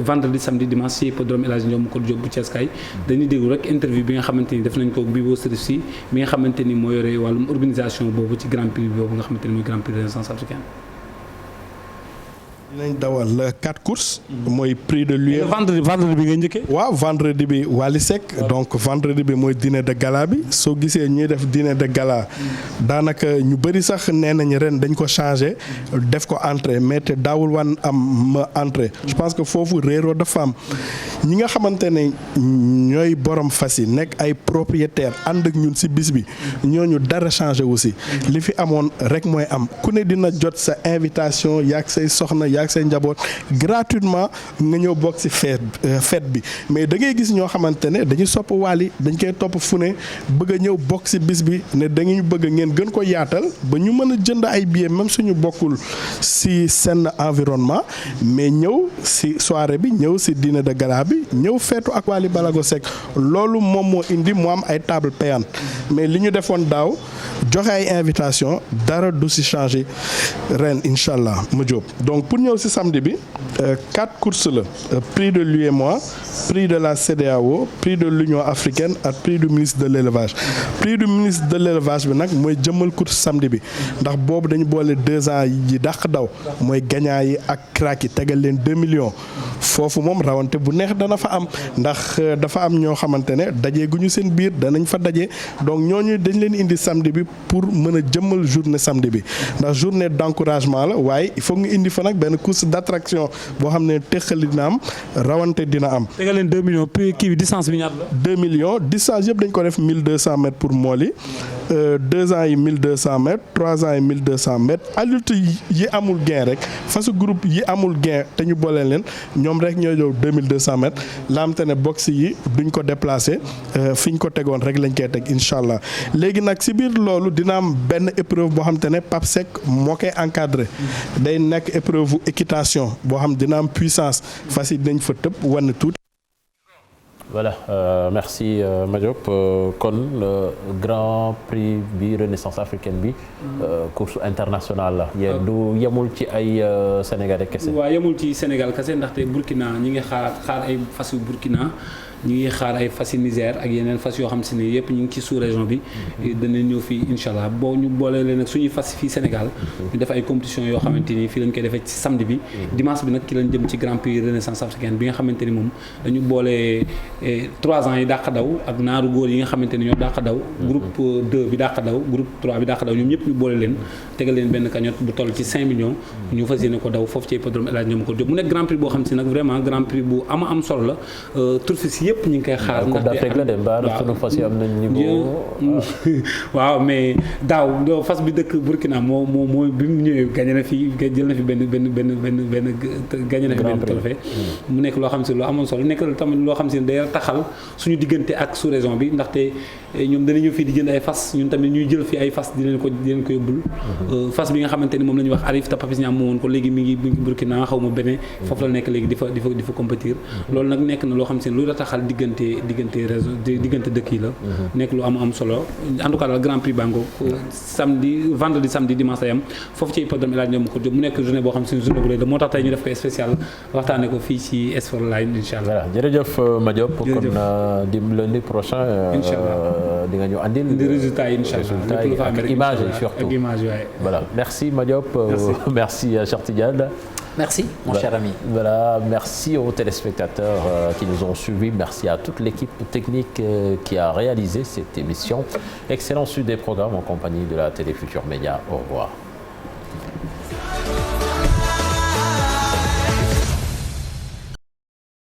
vendredi samedi dimanche ci hippodrome El Hadji Ndiaw Macodou Diop bu Thiès Kaay dañuy déglu rek interview bi nga xamante ni def nañ ko Bibo Srissi mi nga xamante ni moo yore taxawee wàllum organisation boobu ci Grand Prix boobu nga xamante ne mooy Grand Prix Renaissance africaine. dinañ dawal 4 courses. mooy prix de l'UE. vendredi bi nga njëkkee. waaw vendredi bi Wally Seck donc vendredi bi mooy dîner de gala bi soo gisee ñuy def dîner de gala daanaka ñu bëri sax nee nañ ren dañ ko changé def ko entrée mais te daawul wan am ma entrée je pense que foofu réeroo dafa am ñi nga xamante ne ñooy borom fas yi nekk ay propriétaire ànd ak ñun ci bis bi ñooñu dara changé aussi li fi amoon rek mooy am ku ne dina jot sa invitation yaag say soxna yaag say njaboot gratuitement nga ñëw bokk ci fête bi mais da ngay gis ñoo xamante ne dañuy sopp Wally dañ koy topp fu ne bëgg a ñëw bokk ci bis bi ne dañuy bëgg ngeen gën ko yaatal ba ñu mën a jënd ay billets même suñu bokkul ci seen environnement mais ñëw ci soirée bi ñëw ci dîner de gala bi ñëw feetu ak Wally Ballago Seck loolu moom moo indi mu am ay table payante mais li ñu defoon daaw joxe ay invitation dara du ci changer ren incha allah ma jóob donc pour ñëw ci samedi bi 4 courses la prix de l'UEMOA prix de la CEDEAO prix de l'Union africaine ak prix du ministre de l'élevage prix du ministre de l'élevage bi nag mooy jëmmal course samedi bi ndax boobu dañu boole 2 ans yi dàq daw mooy gagnant yi ak crack yi tegal leen 2 millions foofu moom rawante bu neex dana fa am ndax dafa am ñoo xamante ne daje gu ñu seen biir danañ fa daje donc ñooñu dañ leen indi samedi bi pour mën a jëmmal journée samedi bi ndax journée d'encouragement la waaye il faut nga indi fa nag benn course d'attraction boo xam ne teqali dina am rawante dina am. tegal leen 2 millions prix kii bi distance bi ñaata la. 2 millions distance yëpp dañ ko def 1200 mètres pour mool yi 2 ans yi 1200 mètres 3 ans yi 1200 mètres adulte yi amul gain rek fasu groupe yi amul gain te ñu boole leen ñoom rek ñooy jow 2200 mètres la am te ne box yi duñ ko déplacer fi ñu ko tegoon rek lañ koy teg incha allah léegi nag si biir loolu dina am benn épreuve boo xam te ne Pape Seck moo koy encadré day nekk épreuve équitation boo xam dina am puissance fas yi dinañ fa tëb wan tuuti. Voilà, merci Madiop. Kon Grand Prix bi Renaissance africaine bi course internationale la yéen du yemul ci ay Sénégalais kese. waaw yemul ci Sénégal kese ndaxte Burkina ñi ngi xaar ay fas yu Burkina ñi ngi xaar ay fas yu Niger ak yeneen fas yoo xam si ne yëpp ñu ngi ci sous région bi danañ ñëw fii incha allah boo ñu boole leen nag suñuy fas fii Sénégal ñu def ay compétition yoo xamante ni fii lañ koy defee ci samedi bi dimanche bi nag ki lañ jëm ci Grand Prix Renaissance africaine bi nga xamante ni moom dañu boole 3 ans yi dàq daw ak naaru góor yi nga xamante ni ñoo dàq daw groupe 2 bi dàq daw groupe 3 bi dàq daw ñoom ñëpp ñu boole leen tegal leen benn cagnotte bu toll ci 5 millions ñu fas yéene ko daw foofu ci hippodrome El Hadji Ndiamacor Diop mu nekk Grand Prix boo xam si nag vraiment Grand Prix bu am solo la turfis yëpp ñu ngi koy xaar Coupe d'Afrique la dem ba sunu fas yi am nañ niveau waaw mais daaw fas bi dëkk Burkina moo bi mu ñëwee gagné na fi jël na fi benn gagné na fi benn trophée mu nekk loo xam si lu amoon solo nekk tamit loo xam si day taxal suñu diggante ak sous région bi ndaxte ñoom danañu fii di jënd ay fas ñun tamit ñuy jël fii ay fas di leen ko yóbbul fas bi nga xamante ni moom la ñuy wax Arif te Papis Niang moo woon ko léegi mi ngi Burkina xaw ma Bénin foofu la nekk léegi di fa compétir loolu nag nekk na loo xam si lu la taxal diggante dëkk yi la nekk lu am solo en tout cas daal Grand Prix Bango vendredi samedi dimanche ayam foofu ci hippodrome El Hadji Ndiamacor Diop mu nekk journée boo xam si journée bu rëy la moo tax tey ñu def ko spécial waxtaane ko fii ci S4 Line incha allah. jërëjëf Madiop kon di lundi prochain di nga ñu andil di résultats yi incha allah ak image surtout voilà merci Madiop merci Cheikh Tidiane. Merci, mon cher ami. Voilà, merci aux téléspectateurs qui nous ont suivis. Merci à toute l'équipe technique qui a réalisé cette émission. Excellente suite des programmes en compagnie de la Télé Futurs Médias. Au revoir.